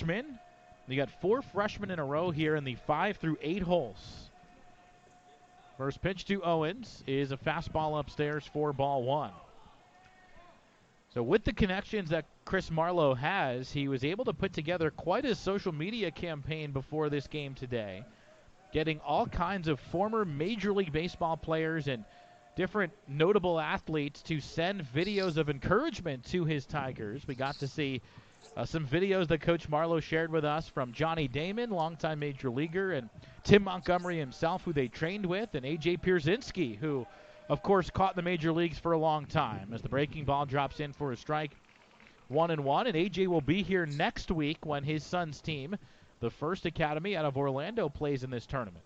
freshman. You got 4 freshmen in a row here in the 5 through 8 holes. First pitch to Owens is a fastball upstairs for ball 1. So with the connections that Chris Marlowe has, he was able to put together quite a social media campaign before this game today, getting all kinds of former Major League Baseball players and different notable athletes to send videos of encouragement to his Tigers. We got to see some videos that Coach Marlowe shared with us from Johnny Damon, longtime Major Leaguer, and Tim Montgomery himself, who they trained with, and A.J. Pierzynski, who, of course, caught in the Major Leagues for a long time. As the breaking ball drops in for a strike, 1-1, and A.J. will be here next week when his son's team, the First Academy out of Orlando, plays in this tournament.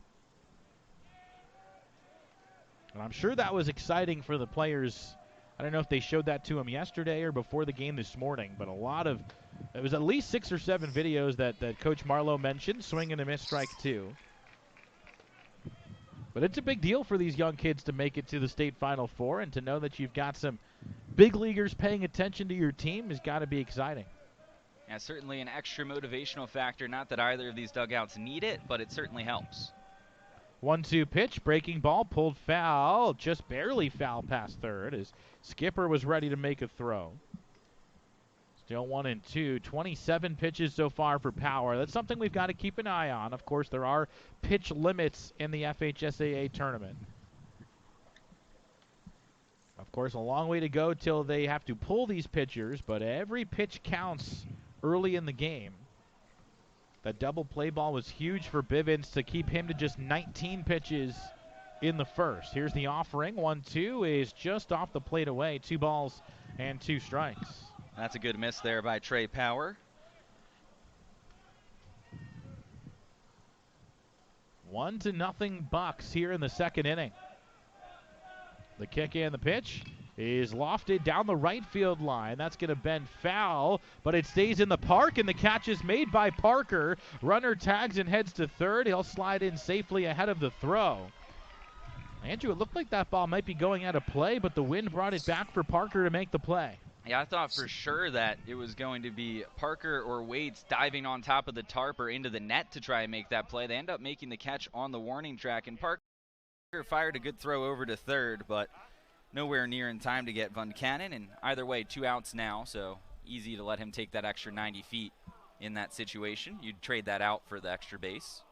And I'm sure that was exciting for the players. I don't know if they showed that to him yesterday or before the game this morning, but it was at least 6 or 7 videos that Coach Marlowe mentioned, swing and a miss, strike 2. But it's a big deal for these young kids to make it to the state Final Four, and to know that you've got some big leaguers paying attention to your team has got to be exciting. Yeah, certainly an extra motivational factor. Not that either of these dugouts need it, but it certainly helps. 1-2 pitch, breaking ball, pulled foul, just barely foul past third as Skipper was ready to make a throw. Still 1-2, 27 pitches so far for Power. That's something we've got to keep an eye on. Of course, there are pitch limits in the FHSAA tournament. Of course, a long way to go till they have to pull these pitchers, but every pitch counts early in the game. That double play ball was huge for Bivens to keep him to just 19 pitches in the first. Here's the offering. 1-2 is just off the plate away. 2 balls and 2 strikes. That's a good miss there by Trey Power. 1-0 Bucks here in the second inning. The kick and the pitch is lofted down the right field line. That's going to bend foul, but it stays in the park, and the catch is made by Parker. Runner tags and heads to third. He'll slide in safely ahead of the throw. Andrew, it looked like that ball might be going out of play, but the wind brought it back for Parker to make the play. Yeah, I thought for sure that it was going to be Parker or Waits diving on top of the tarp or into the net to try and make that play. They end up making the catch on the warning track, and Parker fired a good throw over to third, but nowhere near in time to get Van Cannon, and either way, 2 outs now, so easy to let him take that extra 90 feet in that situation. You'd trade that out for the extra base.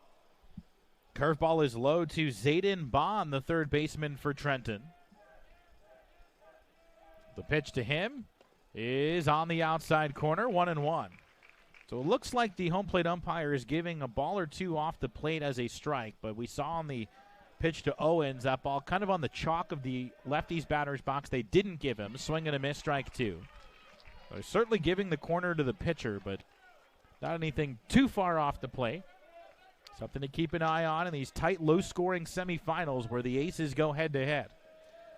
Curveball is low to Zayden Bond, the third baseman for Trenton. The pitch to him is on the outside corner, 1-1. So it looks like the home plate umpire is giving a ball or 2 off the plate as a strike, but we saw on the pitch to Owens, that ball kind of on the chalk of the lefty's batter's box. They didn't give him. Swing and a miss, strike 2. They're certainly giving the corner to the pitcher, but not anything too far off the plate. Something to keep an eye on in these tight, low-scoring semifinals where the aces go head-to-head.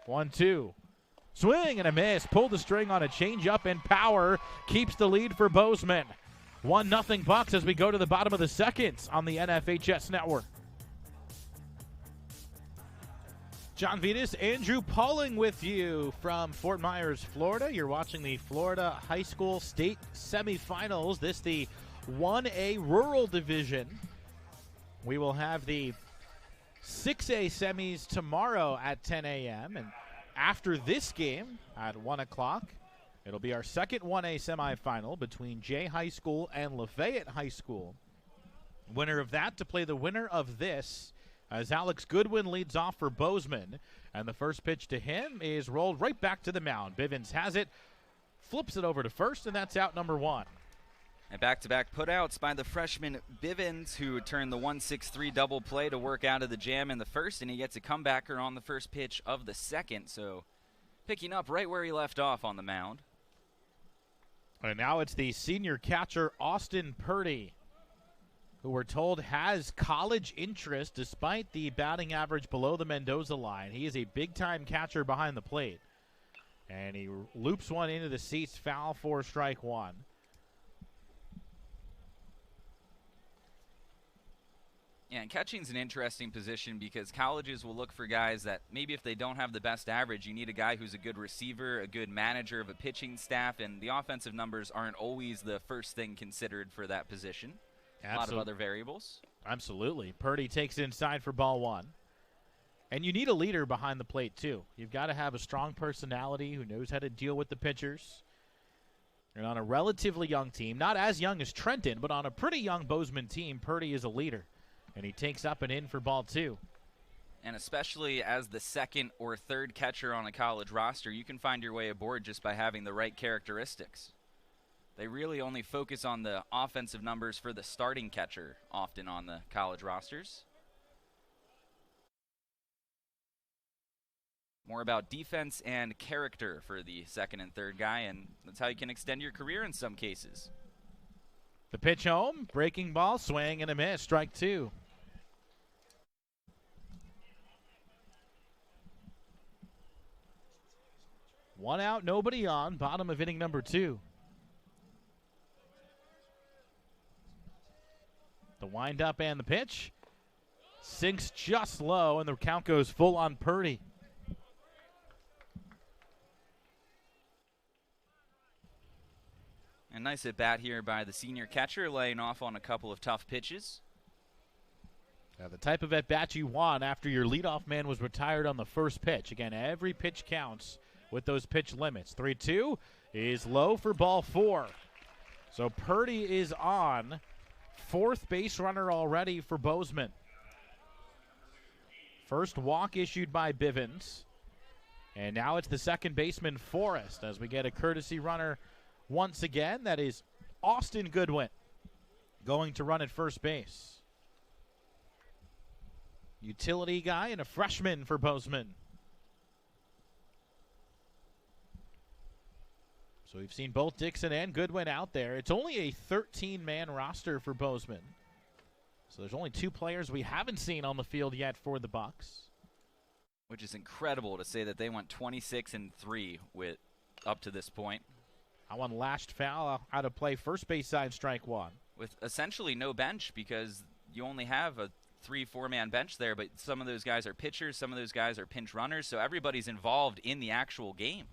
1-2. Swing and a miss. Pulled the string on a changeup, and Power keeps the lead for Bozeman. 1-0 Bucks as we go to the bottom of the second on the NFHS Network. John Vitas, Andrew Pauling with you from Fort Myers, Florida. You're watching the Florida High School State Semifinals. This the 1A Rural Division. We will have the 6A semis tomorrow at 10 a.m. And after this game at 1 o'clock, it'll be our second 1A semifinal between Jay High School and Lafayette High School. Winner of that to play the winner of this, as Alex Goodwin leads off for Bozeman. And the first pitch to him is rolled right back to the mound. Bivens has it, flips it over to first, and that's out number 1. And back-to-back putouts by the freshman Bivens, who turned the 1-6-3 double play to work out of the jam in the first, and he gets a comebacker on the first pitch of the second. So picking up right where he left off on the mound. And now it's the senior catcher, Austin Purdy, who we're told has college interest despite the batting average below the Mendoza line. He is a big-time catcher behind the plate. And he loops one into the seats, foul for strike 1. Yeah, and catching's an interesting position because colleges will look for guys that maybe if they don't have the best average, you need a guy who's a good receiver, a good manager of a pitching staff, and the offensive numbers aren't always the first thing considered for that position. A lot of other variables. Absolutely. Purdy takes it inside for ball one. And you need a leader behind the plate, too. You've got to have a strong personality who knows how to deal with the pitchers. And on a relatively young team, not as young as Trenton, but on a pretty young Bozeman team, Purdy is a leader. And he takes up and in for ball two. And especially as the second or third catcher on a college roster, you can find your way aboard just by having the right characteristics. They really only focus on the offensive numbers for the starting catcher often on the college rosters. More about defense and character for the second and third guy, and that's how you can extend your career in some cases. The pitch home, breaking ball, swing and a miss, strike two. One out, nobody on, bottom of inning number two. The windup and the pitch. Sinks just low, and the count goes full on Purdy. A nice at bat here by the senior catcher, laying off on a couple of tough pitches. The type of at bat you want after your leadoff man was retired on the first pitch. Again, every pitch counts with those pitch limits. 3-2 is low for ball four. So Purdy is on. Fourth base runner already for Bozeman. First walk issued by Bivens. And now it's the second baseman, Forrest, as we get a courtesy runner once again. That is Austin Goodwin going to run at first base. Utility guy and a freshman for Bozeman. So we've seen both Dixon and Goodwin out there. It's only a 13-man roster for Bozeman. So there's only two players we haven't seen on the field yet for the Bucks. Which is incredible to say that they went 26-3 with up to this point. That one lashed foul out of play, first base side, strike one. With essentially no bench because you only have a 3-4-man bench there, but some of those guys are pitchers, some of those guys are pinch runners, so everybody's involved in the actual game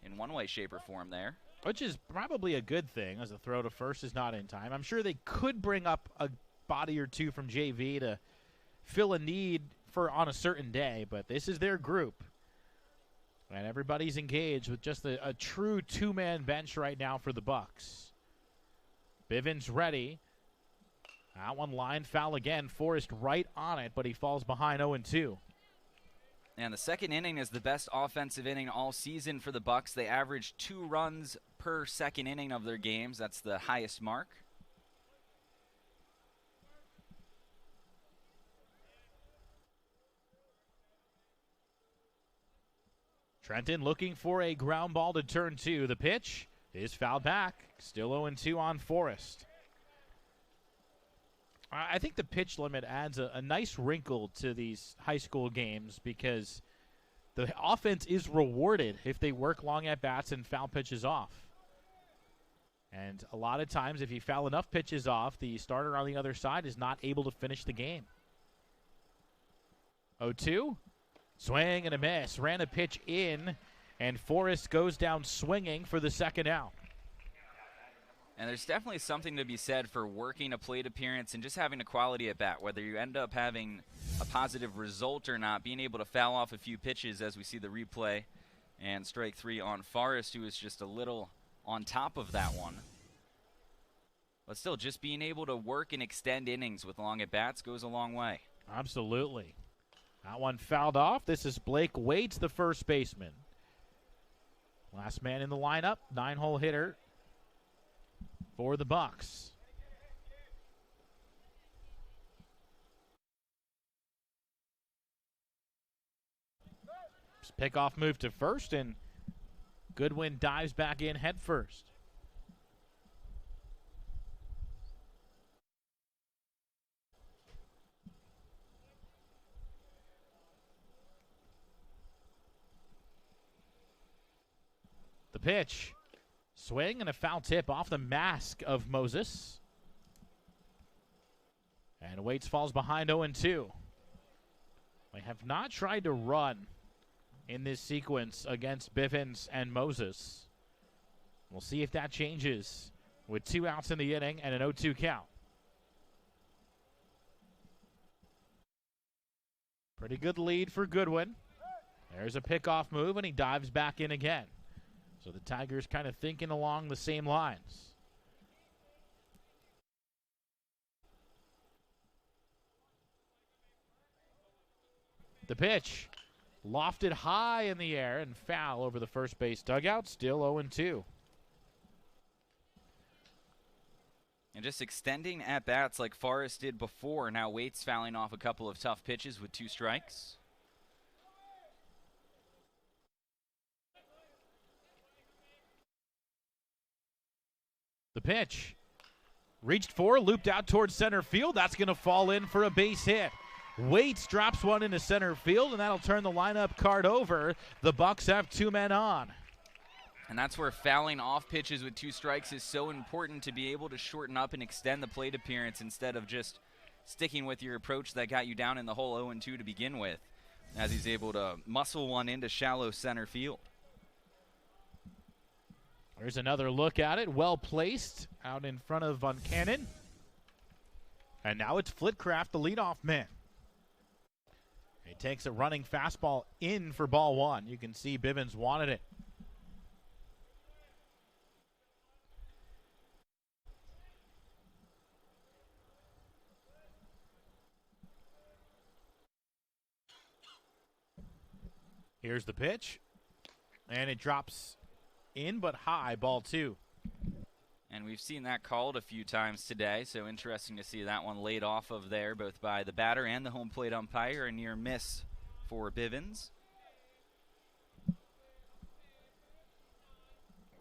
in one way, shape, or form there. Which is probably a good thing, as the throw to first is not in time. I'm sure they could bring up a body or two from JV to fill a need for on a certain day, but this is their group. And everybody's engaged with just a true two-man bench right now for the Bucks. Bivens ready. That one line foul again. Forrest right on it, but he falls behind 0-2. And the second inning is the best offensive inning all season for the Bucks. They average 2 runs per second inning of their games. That's the highest mark. Trenton looking for a ground ball to turn two. The pitch is fouled back. Still 0-2 on Forrest. I think the pitch limit adds a nice wrinkle to these high school games because the offense is rewarded if they work long at bats and foul pitches off. And a lot of times, if you foul enough pitches off, the starter on the other side is not able to finish the game. 0-2. Swing and a miss. Ran a pitch in, and Forrest goes down swinging for the second out. And there's definitely something to be said for working a plate appearance and just having a quality at bat, whether you end up having a positive result or not, being able to foul off a few pitches as we see the replay. And strike three on Forrest, who is just a little on top of that one. But still, just being able to work and extend innings with long at bats goes a long way. Absolutely. That one fouled off. This is Blake Waits, the first baseman. Last man in the lineup, 9-hole hitter for the Bucks. Pickoff move to first, and Goodwin dives back in head first. The pitch. Swing and a foul tip off the mask of Moses. And Waits falls behind 0-2. They have not tried to run in this sequence against Bivens and Moses. We'll see if that changes with 2 outs in the inning and an 0-2 count. Pretty good lead for Goodwin. There's a pickoff move, and he dives back in again. So the Tigers kind of thinking along the same lines. The pitch lofted high in the air and foul over the first base dugout. Still 0-2. And just extending at-bats like Forrest did before. Now Waits fouling off a couple of tough pitches with 2 strikes. The pitch reached for, looped out towards center field. That's going to fall in for a base hit. Waits drops one into center field, and that'll turn the lineup card over. The Bucks have 2 men on. And that's where fouling off pitches with 2 strikes is so important, to be able to shorten up and extend the plate appearance instead of just sticking with your approach that got you down in the hole 0-2 to begin with, as he's able to muscle one into shallow center field. There's another look at it. Well placed out in front of Von Cannon. And now it's Flitcraft, the leadoff man. He takes a running fastball in for ball 1. You can see Bivens wanted it. Here's the pitch. And it drops in but high, ball 2. And we've seen that called a few times today, so interesting to see that one laid off of there, both by the batter and the home plate umpire. A near miss for Bivens.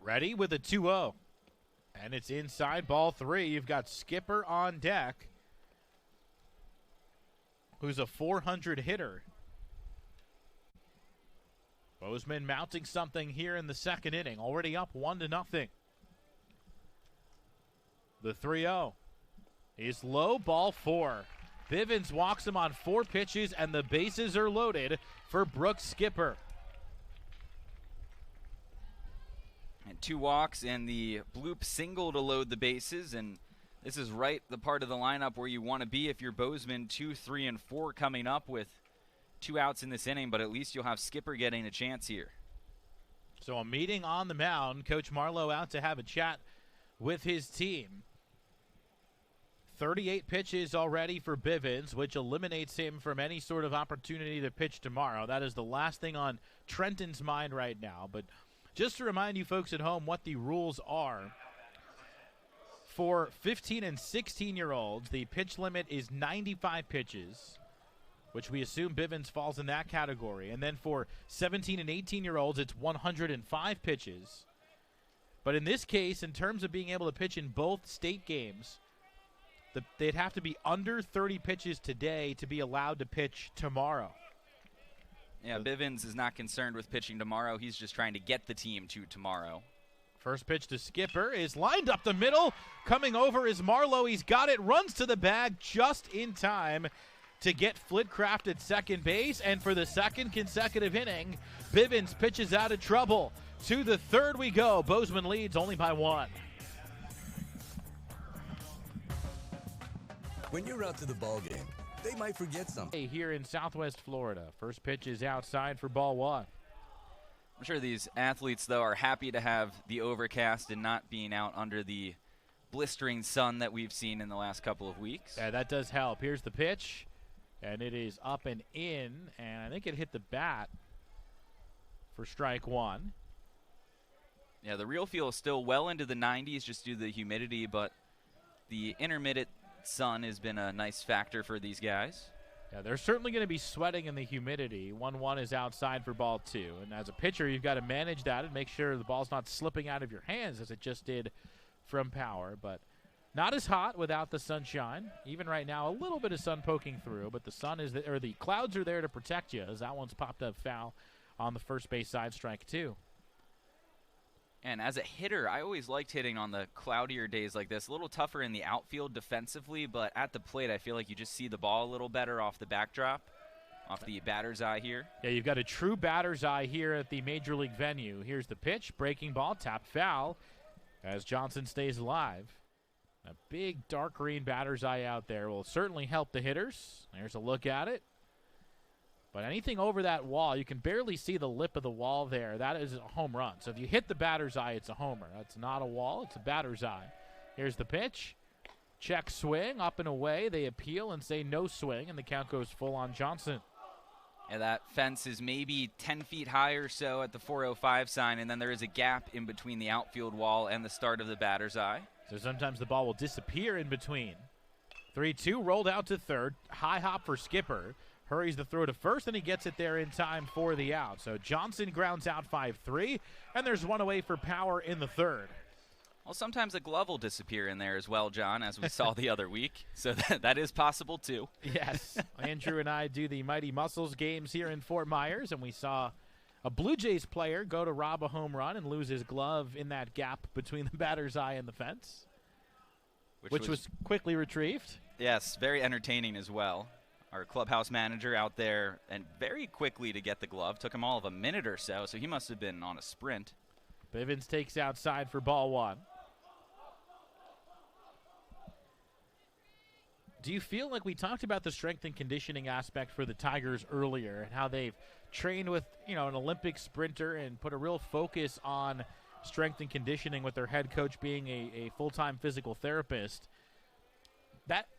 Ready with a 2-0. And it's inside, ball 3. You've got Skipper on deck, who's a 400 hitter. Bozeman mounting something here in the second inning, already up 1-0. The 3-0 is low, ball 4. Bivens walks him on 4 pitches, and the bases are loaded for Brooks Skipper. And 2 walks and the bloop single to load the bases, and this is right the part of the lineup where you want to be if you're Bozeman. 2, 3, and 4 coming up with 2 outs in this inning, but at least you'll have Skipper getting a chance here. So a meeting on the mound. Coach Marlowe out to have a chat with his team. 38 pitches already for Bivens, which eliminates him from any sort of opportunity to pitch tomorrow. That is the last thing on Trenton's mind right now. But just to remind you folks at home what the rules are, for 15 and 16-year-olds, the pitch limit is 95 pitches, which we assume Bivens falls in that category. And then for 17 and 18-year-olds, it's 105 pitches. But in this case, in terms of being able to pitch in both state games, they'd have to be under 30 pitches today to be allowed to pitch tomorrow. Yeah, Bivens is not concerned with pitching tomorrow. He's just trying to get the team to tomorrow. First pitch to Skipper is lined up the middle. Coming over is Marlowe. He's got it, runs to the bag just in time to get Flitcraft at second base. And for the second consecutive inning, Bivens pitches out of trouble. To the third we go. Bozeman leads only by 1. When you're out to the ball game, they might forget something. Here in Southwest Florida, first pitch is outside for ball 1. I'm sure these athletes, though, are happy to have the overcast and not being out under the blistering sun that we've seen in the last couple of weeks. Yeah, that does help. Here's the pitch, and it is up and in, and I think it hit the bat for strike 1. Yeah, the real feel is still well into the 90s just due to the humidity, but the intermittent sun has been a nice factor for these guys. Yeah, they're certainly going to be sweating in the humidity. 1-1 is outside for ball 2. And as a pitcher, you've got to manage that and make sure the ball's not slipping out of your hands as it just did from power. But not as hot without the sunshine. Even right now, a little bit of sun poking through, but the sun is or the clouds are there to protect you, as that one's popped up foul on the first base side, strike 2. And as a hitter, I always liked hitting on the cloudier days like this. A little tougher in the outfield defensively, but at the plate, I feel like you just see the ball a little better off the backdrop, off the batter's eye here. Yeah, you've got a true batter's eye here at the Major League venue. Here's the pitch, breaking ball, tapped foul as Johnson stays alive. A big dark green batter's eye out there will certainly help the hitters. There's a look at it. But anything over that wall, you can barely see the lip of the wall there. That is a home run. So if you hit the batter's eye, it's a homer. That's not a wall, it's a batter's eye. Here's the pitch. Check swing, up and away. They appeal and say no swing, and the count goes full on Johnson. And that fence is maybe 10 feet high or so at the 405 sign, and then there is a gap in between the outfield wall and the start of the batter's eye. So sometimes the ball will disappear in between. 3-2, rolled out to third. High hop for Skipper. Hurries the throw to first, and he gets it there in time for the out. So Johnson grounds out 5-3, and there's one away for Power in the third. Well, sometimes a glove will disappear in there as well, John, as we saw the other week. So that is possible, too. Yes. Andrew and I do the Mighty Muscles games here in Fort Myers, and we saw a Blue Jays player go to rob a home run and lose his glove in that gap between the batter's eye and the fence, which was quickly retrieved. Yes, very entertaining as well. Our clubhouse manager out there, and very quickly to get the glove. Took him all of a minute or so he must have been on a sprint. Bivens takes outside for ball one. Do you feel like we talked about the strength and conditioning aspect for the Tigers earlier and how they've trained with, an Olympic sprinter and put a real focus on strength and conditioning with their head coach being a full-time physical therapist?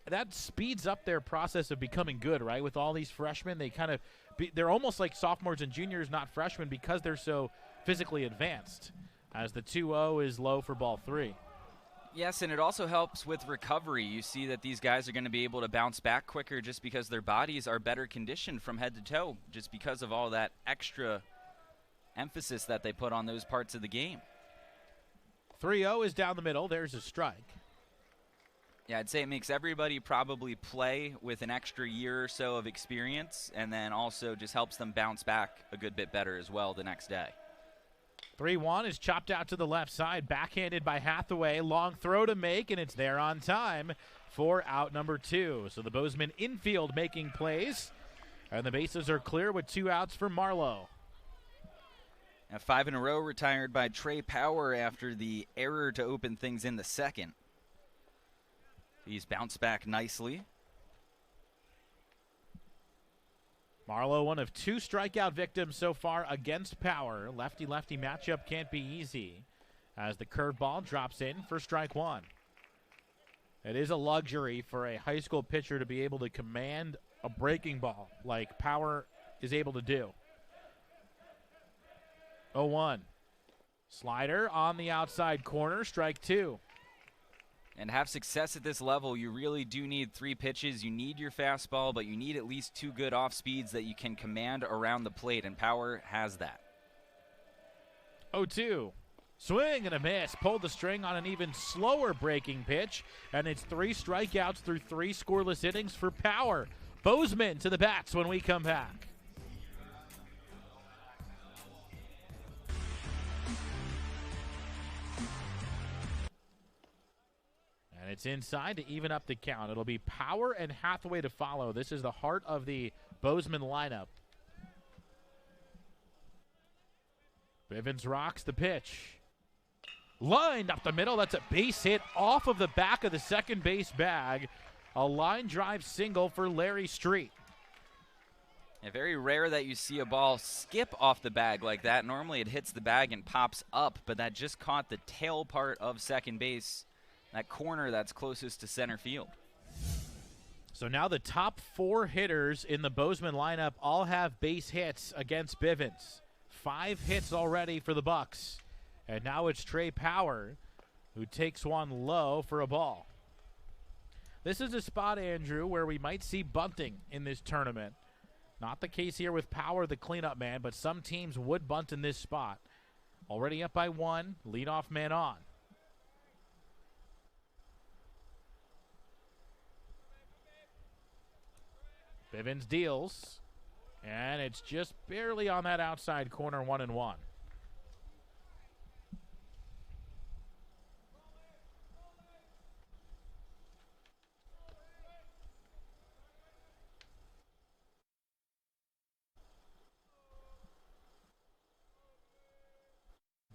That speeds up their process of becoming good, right? With all these freshmen, they're almost like sophomores and juniors, not freshmen, because they're so physically advanced. As the 2-0 is low for ball three. Yes, and it also helps with recovery. You see that these guys are going to be able to bounce back quicker just because their bodies are better conditioned from head to toe, just because of all that extra emphasis that they put on those parts of the game. 3-0 is down the middle. There's a strike. Yeah, I'd say it makes everybody probably play with an extra year or so of experience, and then also just helps them bounce back a good bit better as well the next day. 3-1 is chopped out to the left side, backhanded by Hathaway. Long throw to make, and it's there on time for out number 2. So the Bozeman infield making plays, and the bases are clear with 2 outs for Marlowe. Now 5 in a row retired by Trey Power after the error to open things in the second. He's bounced back nicely. Marlowe, one of 2 strikeout victims so far against Power. Lefty-lefty matchup can't be easy as the curveball drops in for strike 1. It is a luxury for a high school pitcher to be able to command a breaking ball like Power is able to do. 0-1. Slider on the outside corner, strike 2. And have success at this level, you really do need 3 pitches. You need your fastball, but you need at least 2 good off speeds that you can command around the plate, and Power has that. 0-2. Swing and a miss. Pulled the string on an even slower breaking pitch, and it's 3 strikeouts through 3 scoreless innings for Power. Bozeman to the bats when we come back. And it's inside to even up the count. It'll be Power and Hathaway to follow. This is the heart of the Bozeman lineup. Bivens rocks the pitch. Lined up the middle. That's a base hit off of the back of the second base bag. A line drive single for Larry Street. And very rare that you see a ball skip off the bag like that. Normally it hits the bag and pops up, but that just caught the tail part of second base. That corner that's closest to center field. So now the top 4 hitters in the Bozeman lineup all have base hits against Bivens. 5 hits already for the Bucks. And now it's Trey Power who takes one low for a ball. This is a spot, Andrew, where we might see bunting in this tournament. Not the case here with Power, the cleanup man, but some teams would bunt in this spot. Already up by 1, leadoff man on. Bivens deals, and it's just barely on that outside corner, 1-1.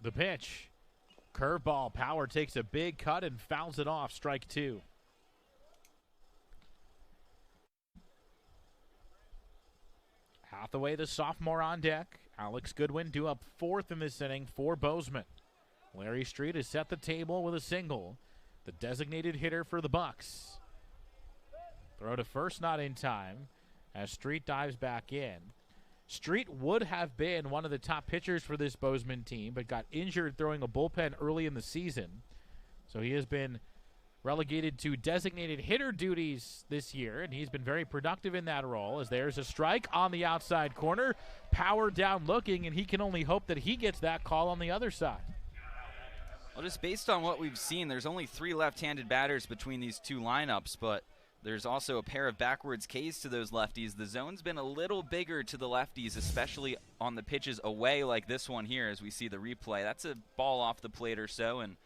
The pitch. Curveball. Power takes a big cut and fouls it off. Strike two. Hathaway, the sophomore, on deck. Alex Goodwin due up fourth in this inning for Bozeman. Larry Street has set the table with a single. The designated hitter for the Bucks. Throw to first, not in time, as Street dives back in. Street would have been one of the top pitchers for this Bozeman team, but got injured throwing a bullpen early in the season. So he has been relegated to designated hitter duties this year, and he's been very productive in that role, as there's a strike on the outside corner. Power down looking, and he can only hope that he gets that call on the other side. Well, just based on what we've seen, there's only 3 left-handed batters between these two lineups, but there's also a pair of backwards Ks to those lefties. The zone's been a little bigger to the lefties, especially on the pitches away like this one here as we see the replay. That's a ball off the plate or so, and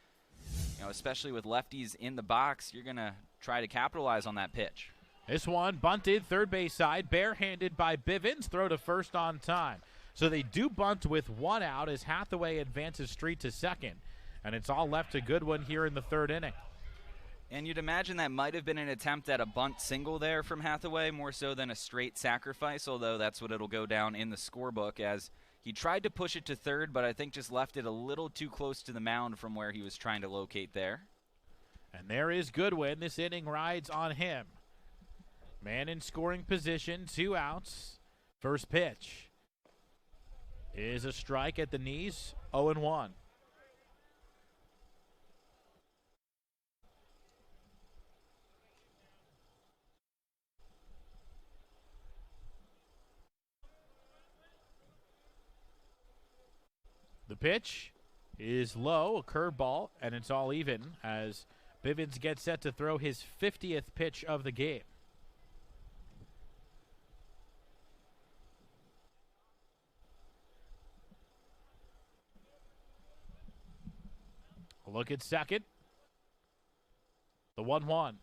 especially with lefties in the box, you're going to try to capitalize on that pitch. This one bunted third base side, barehanded by Bivens. Throw to first on time. So they do bunt with one out as Hathaway advances Street to second, and it's all left to Goodwin here in the third inning. And you'd imagine that might have been an attempt at a bunt single there from Hathaway, more so than a straight sacrifice, although that's what it'll go down in the scorebook, as he tried to push it to third, but I think just left it a little too close to the mound from where he was trying to locate there. And there is Goodwin. This inning rides on him. Man in scoring position, 2 outs. First pitch is a strike at the knees, 0-1. The pitch is low, a curveball, and it's all even as Bivens gets set to throw his 50th pitch of the game. A look at second. The 1-1.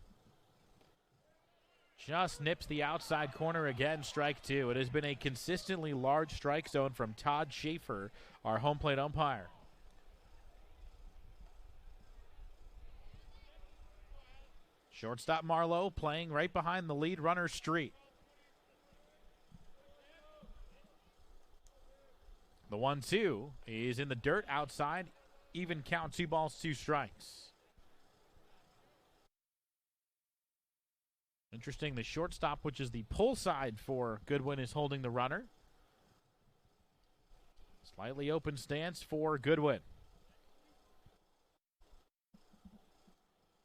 Just nips the outside corner again, strike two. It has been a consistently large strike zone from Todd Schaefer, our home plate umpire. Shortstop Marlowe playing right behind the lead runner, Street. The 1-2 is in the dirt outside. Even count, 2 balls, 2 strikes. Interesting, the shortstop, which is the pull side for Goodwin, is holding the runner. Slightly open stance for Goodwin.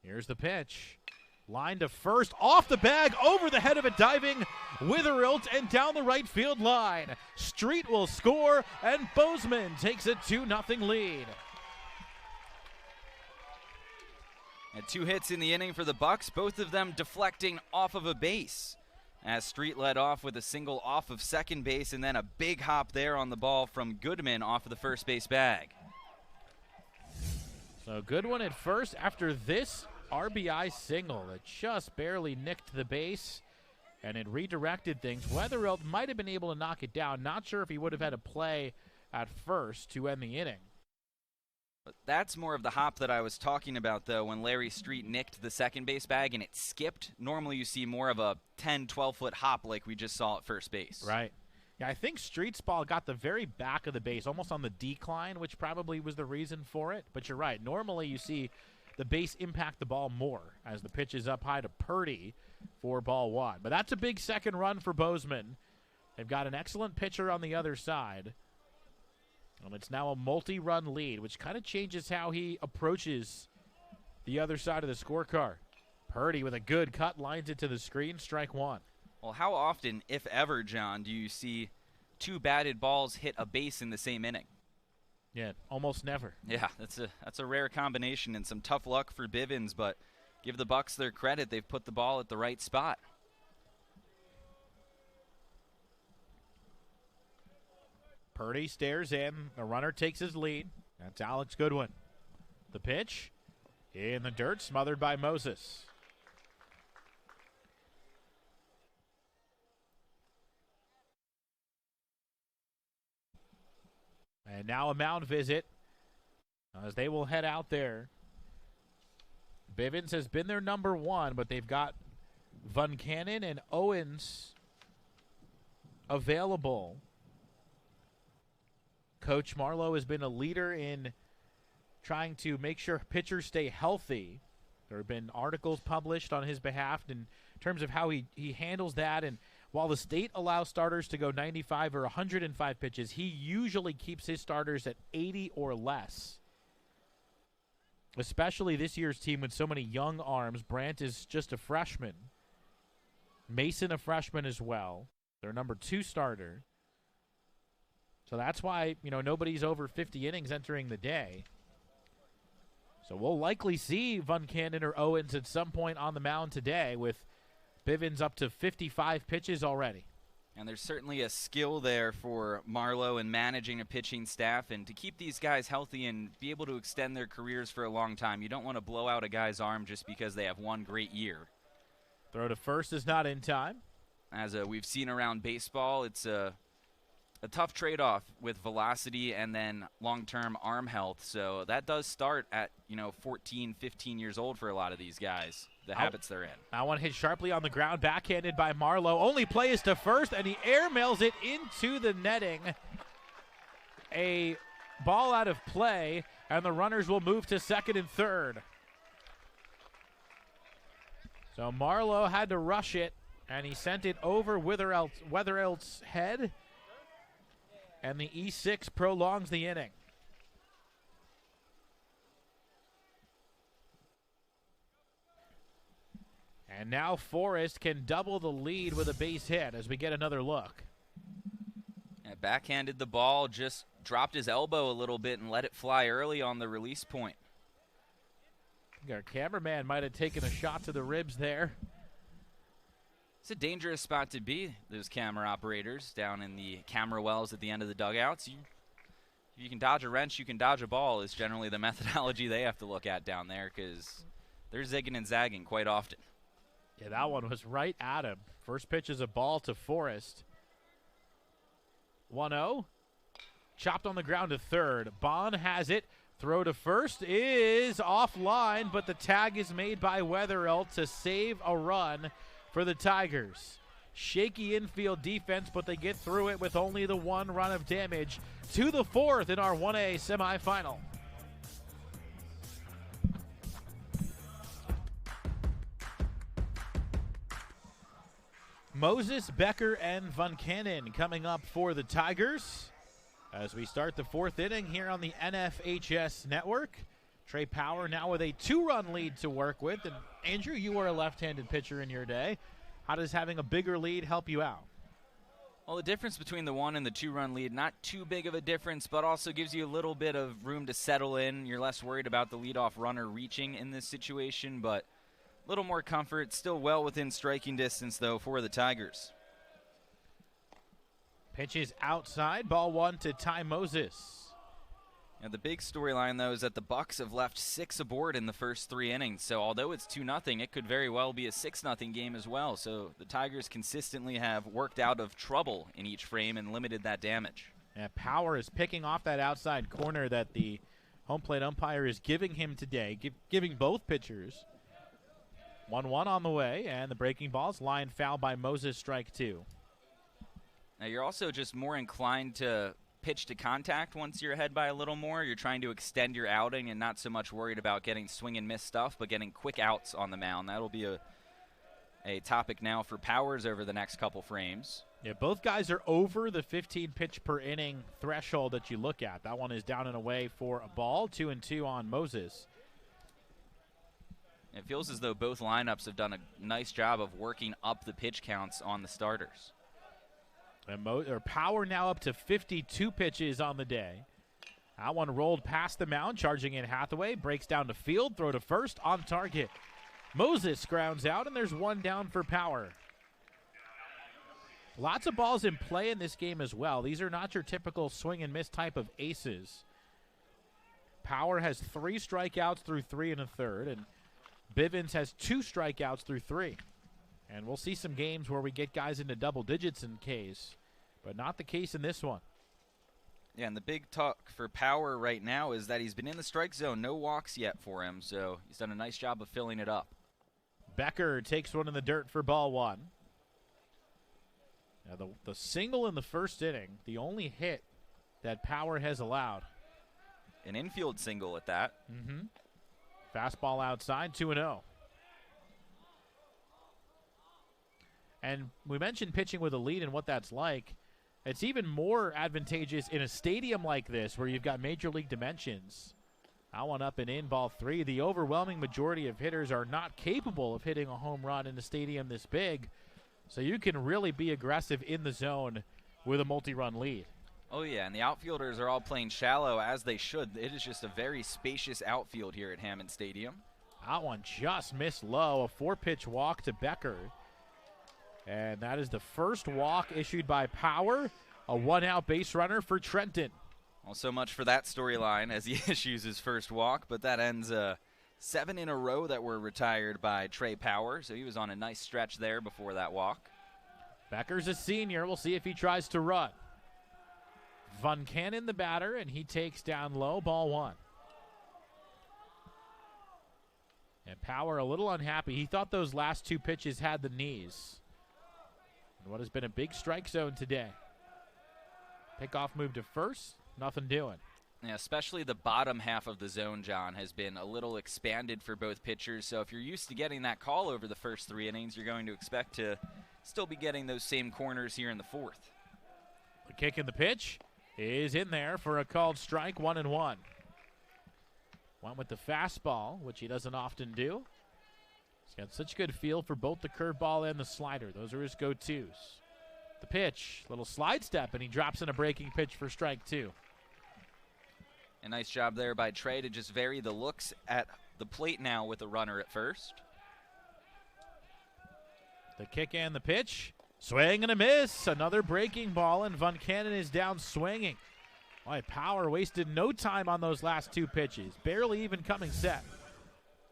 Here's the pitch. Line to first, off the bag, over the head of a diving Witherilt, and down the right field line. Street will score, and Bozeman takes a 2-0 lead. And 2 hits in the inning for the Bucks, both of them deflecting off of a base. As Street led off with a single off of second base, and then a big hop there on the ball from Goodman off of the first base bag. So Goodwin at first after this RBI single that just barely nicked the base, and it redirected things. Wetherill might have been able to knock it down. Not sure if he would have had a play at first to end the inning. But that's more of the hop that I was talking about, though, when Larry Street nicked the second base bag and it skipped. Normally you see more of a 10, 12-foot hop like we just saw at first base. Right. Yeah, I think Street's ball got the very back of the base, almost on the decline, which probably was the reason for it. But you're right. Normally you see the base impact the ball more as the pitch is up high to Purdy for ball 1. But that's a big second run for Bozeman. They've got an excellent pitcher on the other side. And it's now a multi-run lead, which kind of changes how he approaches the other side of the scorecard. Purdy with a good cut lines it to the screen, strike 1. Well, how often, if ever, John, do you see 2 batted balls hit a base in the same inning? Yeah, almost never. Yeah, that's a rare combination and some tough luck for Bivens, but give the Bucks their credit. They've put the ball at the right spot. Purdy stares in. The runner takes his lead. That's Alex Goodwin. The pitch in the dirt, smothered by Moses. And now a mound visit as they will head out there. Bivens has been their number one, but they've got Van Cannon and Owens available. Coach Marlowe has been a leader in trying to make sure pitchers stay healthy. There have been articles published on his behalf in terms of how he handles that. And while the state allows starters to go 95 or 105 pitches, he usually keeps his starters at 80 or less. Especially this year's team with so many young arms. Brandt is just a freshman. Mason a freshman as well. Their number 2 starter. So that's why, nobody's over 50 innings entering the day. So we'll likely see Van Cannon or Owens at some point on the mound today, with Bivens up to 55 pitches already. And there's certainly a skill there for Marlowe in managing a pitching staff, and to keep these guys healthy and be able to extend their careers for a long time. You don't want to blow out a guy's arm just because they have one great year. Throw to first is not in time. As we've seen around baseball, it's a tough trade-off with velocity and then long-term arm health. So that does start at, 14, 15 years old for a lot of these guys, the habits they're in. That one hit sharply on the ground, backhanded by Marlowe. Only play is to first, and he airmails it into the netting. A ball out of play, and the runners will move to second and third. So Marlowe had to rush it, and he sent it over Weatherelt's head. And the E6 prolongs the inning. And now Forrest can double the lead with a base hit as we get another look. And backhanded the ball, just dropped his elbow a little bit and let it fly early on the release point. I think our cameraman might have taken a shot to the ribs there. It's a dangerous spot to be, those camera operators down in the camera wells at the end of the dugouts. You can dodge a wrench, you can dodge a ball is generally the methodology they have to look at down there, because they're zigging and zagging quite often. Yeah, that one was right at him. First pitch is a ball to Forrest. 1-0. Chopped on the ground to third. Bond has it. Throw to first is offline, but the tag is made by Weatherelt to save a run for the Tigers. Shaky infield defense, but they get through it with only the one run of damage to the fourth in our 1A semifinal. Moses, Becker, and Van Cannon coming up for the Tigers as we start the fourth inning here on the NFHS network. Trey Power now with a 2-run lead to work with. And Andrew, you were a left-handed pitcher in your day. How does having a bigger lead help you out? Well, the difference between the 1 and the 2-run lead, not too big of a difference, but also gives you a little bit of room to settle in. You're less worried about the leadoff runner reaching in this situation, but a little more comfort. Still well within striking distance, though, for the Tigers. Pitch is outside. Ball 1 to Ty Moses. And the big storyline, though, is that the Bucks have left 6 aboard in the first 3 innings. So although it's 2-0, it could very well be a 6-0 game as well. So the Tigers consistently have worked out of trouble in each frame and limited that damage. And Power is picking off that outside corner that the home plate umpire is giving him today, giving both pitchers. 1-1 on the way, and the breaking ball's line foul by Moses, strike 2. Now you're also just more inclined to pitch to contact once you're ahead by a little more. You're trying to extend your outing and not so much worried about getting swing and miss stuff, but getting quick outs on the mound. That'll be a topic now for Powers over the next couple frames. Yeah, both guys are over the 15 pitch per inning threshold that you look at. That one is down and away for a ball. 2-2 on Moses. It feels as though both lineups have done a nice job of working up the pitch counts on the starters. And Power now up to 52 pitches on the day. That one rolled past the mound, charging in Hathaway, breaks down to field, throw to first, on target. Moses grounds out, and there's one down for Power. Lots of balls in play in this game as well. These are not your typical swing and miss type of aces. Power has 3 strikeouts through 3 1/3, and Bivens has 2 strikeouts through 3. And we'll see some games where we get guys into double digits in Ks, but not the case in this one. Yeah, and the big talk for Power right now is that he's been in the strike zone. No walks yet for him, so he's done a nice job of filling it up. Becker takes one in the dirt for ball one. Now the single in the first inning, the only hit that Power has allowed. An infield single at that. Mm-hmm. Fastball outside, 2-0. And we mentioned pitching with a lead and what that's like. It's even more advantageous in a stadium like this where you've got major league dimensions. That one up and in, ball three. The overwhelming majority of hitters are not capable of hitting a home run in a stadium this big. So you can really be aggressive in the zone with a multi-run lead. Oh, yeah, and the outfielders are all playing shallow, as they should. It is just a very spacious outfield here at Hammond Stadium. That one just missed low. A 4-pitch walk to Becker. And that is the first walk issued by Power. A 1-out base runner for Trenton. Well, so much for that storyline as he issues his first walk, but that ends 7 in a row that were retired by Trey Power, so he was on a nice stretch there before that walk. Becker's a senior. We'll see if he tries to run. Van Cannon the batter, and he takes down low, ball one. And Power a little unhappy. He thought those last two pitches had the knees. And what has been a big strike zone today. Pickoff move to first, nothing doing. Yeah, especially the bottom half of the zone, John, has been a little expanded for both pitchers. So if you're used to getting that call over the first 3 innings, you're going to expect to still be getting those same corners here in the fourth. The kick and the pitch is in there for a called strike, 1-1. Went with the fastball, which he doesn't often do. He's got such good feel for both the curveball and the slider. Those are his go-tos. The pitch, little slide step, and he drops in a breaking pitch for strike two. A nice job there by Trey to just vary the looks at the plate now with a runner at first. The kick and the pitch. Swing and a miss. Another breaking ball, and Van Cannon is down swinging. Boy, Power wasted no time on those last two pitches. Barely even coming set.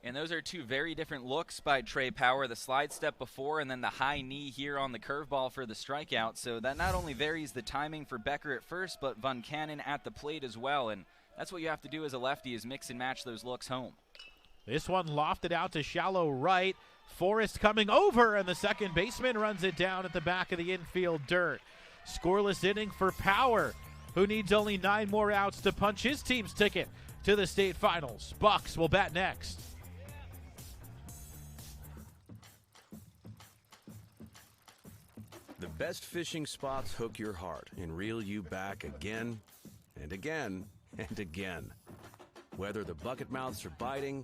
And those are two very different looks by Trey Power. The slide step before and then the high knee here on the curveball for the strikeout. So that not only varies the timing for Becker at first, but Van Cannon at the plate as well. And that's what you have to do as a lefty, is mix and match those looks home. This one lofted out to shallow right. Forrest coming over, and the second baseman runs it down at the back of the infield dirt. Scoreless inning for Power, who needs only 9 more outs to punch his team's ticket to the state finals. Bucks will bat next. The best fishing spots hook your heart and reel you back again and again and again. Whether the bucket mouths are biting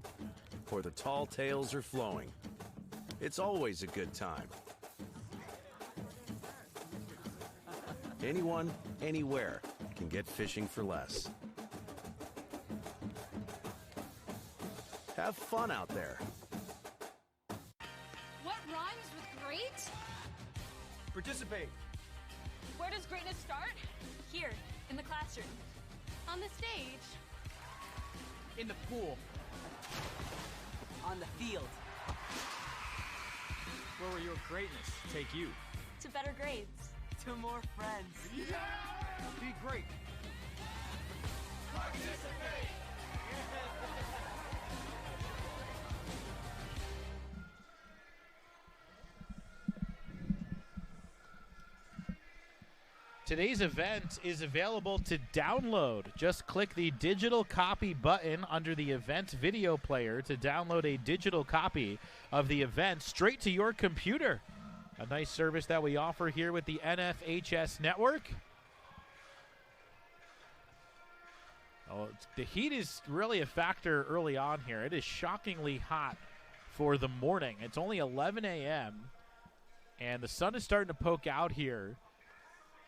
or the tall tails are flowing, it's always a good time. Anyone, anywhere can get fishing for less. Have fun out there. What rhymes with great? Participate. Where does greatness start? Here, in the classroom. On the stage. In the pool. On the field. Where will your greatness take you? To better grades. To more friends. Yeah! Be great. Participate. Today's event is available to download. Just click the digital copy button under the event video player to download a digital copy of the event straight to your computer. A nice service that we offer here with the NFHS network. Oh, the heat is really a factor early on here. It is shockingly hot for the morning. It's only 11 a.m. and the sun is starting to poke out here.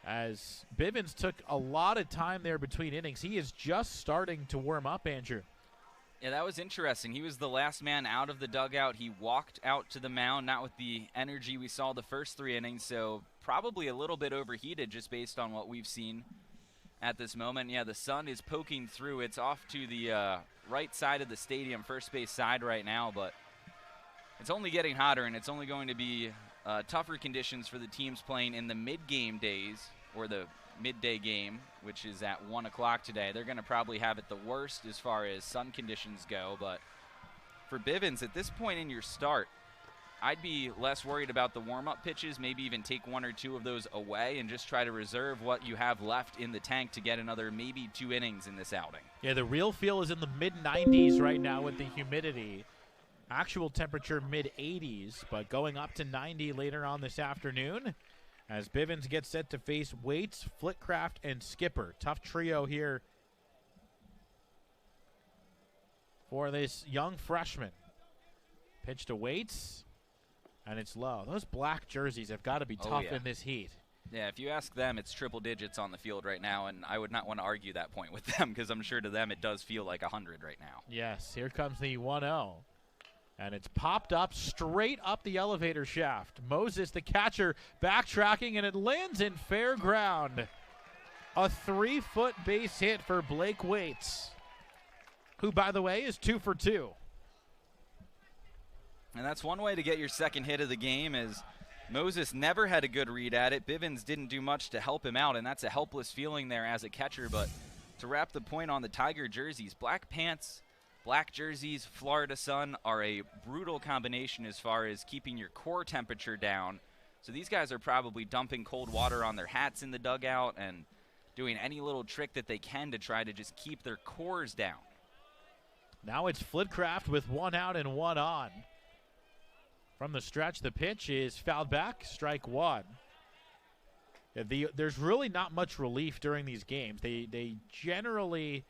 As Bivens took a lot of time there between innings. He is just starting to warm up, Andrew. Yeah, that was interesting. He was the last man out of the dugout. He walked out to the mound, not with the energy we saw the first 3 innings, so probably a little bit overheated just based on what we've seen at this moment. Yeah, the sun is poking through. It's off to the right side of the stadium, first base side right now, but it's only getting hotter, and it's only going to be tougher conditions for the teams playing in the mid-game days or the midday game, which is at 1 o'clock today, they're going to probably have it the worst as far as sun conditions go. But for Bivens, at this point in your start, I'd be less worried about the warm-up pitches, maybe even take 1 or 2 of those away and just try to reserve what you have left in the tank to get another maybe 2 innings in this outing. Yeah, the real feel is in the mid-90s right now with the humidity. Actual temperature mid-80s, but going up to 90 later on this afternoon as Bivens gets set to face Waits, Flitcraft, and Skipper. Tough trio here for this young freshman. Pitch to Waits. And it's low. Those black jerseys have got to be tough in this heat. Yeah, if you ask them, it's triple digits on the field right now, and I would not want to argue that point with them because I'm sure to them it does feel like 100 right now. Yes, here comes the 1-0. And it's popped up straight up the elevator shaft. Moses, the catcher, backtracking, and it lands in fair ground. A 3-foot base hit for Blake Waits, who, by the way, is 2 for 2. And that's one way to get your second hit of the game, as Moses never had a good read at it. Bivens didn't do much to help him out, and that's a helpless feeling there as a catcher. But to wrap the point on the Tiger jerseys, black pants, black jerseys, Florida sun are a brutal combination as far as keeping your core temperature down. So these guys are probably dumping cold water on their hats in the dugout and doing any little trick that they can to try to just keep their cores down. Now it's Flitcraft with 1 out and 1 on. From the stretch, the pitch is fouled back, strike 1. There's really not much relief during these games. They generally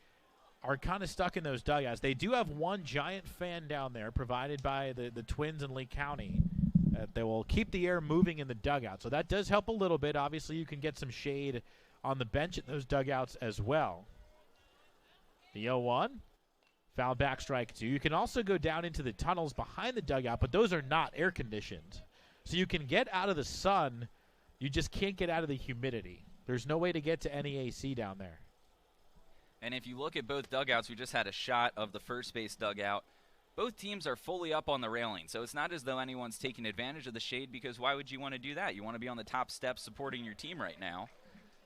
are kind of stuck in those dugouts. They do have one giant fan down there provided by the Twins in Lee County that will keep the air moving in the dugout. So that does help a little bit. Obviously, you can get some shade on the bench in those dugouts as well. The 0-1. Foul back, strike 2. You can also go down into the tunnels behind the dugout, but those are not air conditioned. So you can get out of the sun, you just can't get out of the humidity. There's no way to get to any AC down there. And if you look at both dugouts, we just had a shot of the first base dugout. Both teams are fully up on the railing, so it's not as though anyone's taking advantage of the shade, because why would you want to do that? You want to be on the top step supporting your team right now.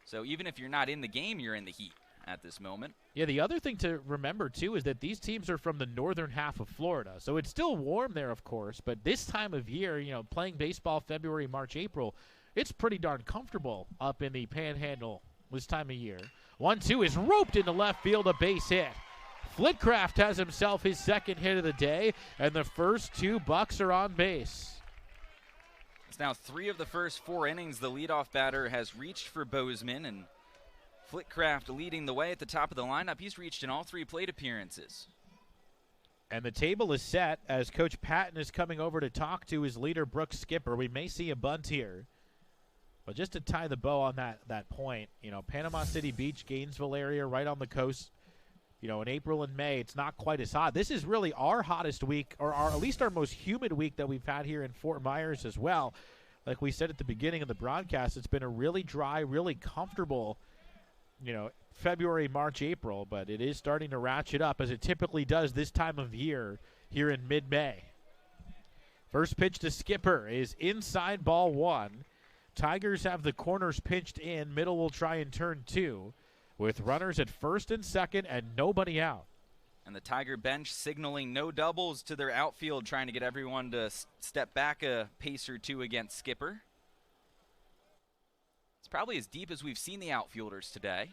So even if you're not in the game, you're in the heat at this moment. Yeah, the other thing to remember, too, is that these teams are from the northern half of Florida. So it's still warm there, of course, but this time of year, playing baseball February, March, April, it's pretty darn comfortable up in the Panhandle this time of year. 1-2 is roped into left field, a base hit. Flitcraft has himself his second hit of the day, and the first 2 Bucks are on base. It's now 3 of the first 4 innings. The leadoff batter has reached for Bozeman, and Flitcraft leading the way at the top of the lineup. He's reached in all 3 plate appearances. And the table is set as Coach Patton is coming over to talk to his leader, Brooks Skipper. We may see a bunt here. But just to tie the bow on that point, Panama City Beach, Gainesville area, right on the coast, in April and May, it's not quite as hot. This is really our hottest week, or at least our most humid week that we've had here in Fort Myers as well. Like we said at the beginning of the broadcast, it's been a really dry, really comfortable February, March, April, but it is starting to ratchet up as it typically does this time of year here in mid-May. First pitch to Skipper is inside, ball 1. Tigers have the corners pinched in. Middle will try and turn 2 with runners at first and second and nobody out. And the Tiger bench signaling no doubles to their outfield, trying to get everyone to step back a pace or 2 against Skipper. It's probably as deep as we've seen the outfielders today.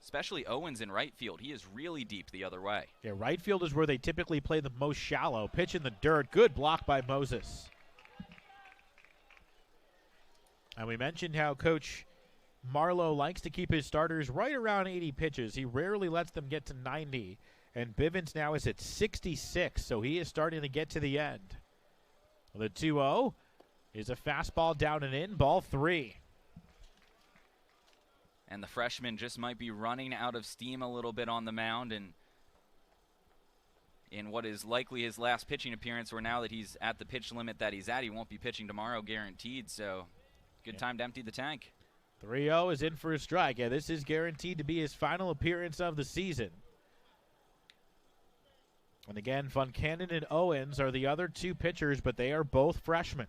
Especially Owens in right field. He is really deep the other way. Yeah, right field is where they typically play the most shallow. Pitch in the dirt. Good block by Moses. And we mentioned how Coach Marlowe likes to keep his starters right around 80 pitches. He rarely lets them get to 90. And Bivens now is at 66, so he is starting to get to the end. The 2-0 is a fastball down and in, ball 3. And the freshman just might be running out of steam a little bit on the mound, and in what is likely his last pitching appearance, where now that he's at the pitch limit that he's at, he won't be pitching tomorrow guaranteed, so good time to empty the tank. 3-0 is in for a strike. Yeah, this is guaranteed to be his final appearance of the season. And again, Funcannon and Owens are the other 2 pitchers, but they are both freshmen.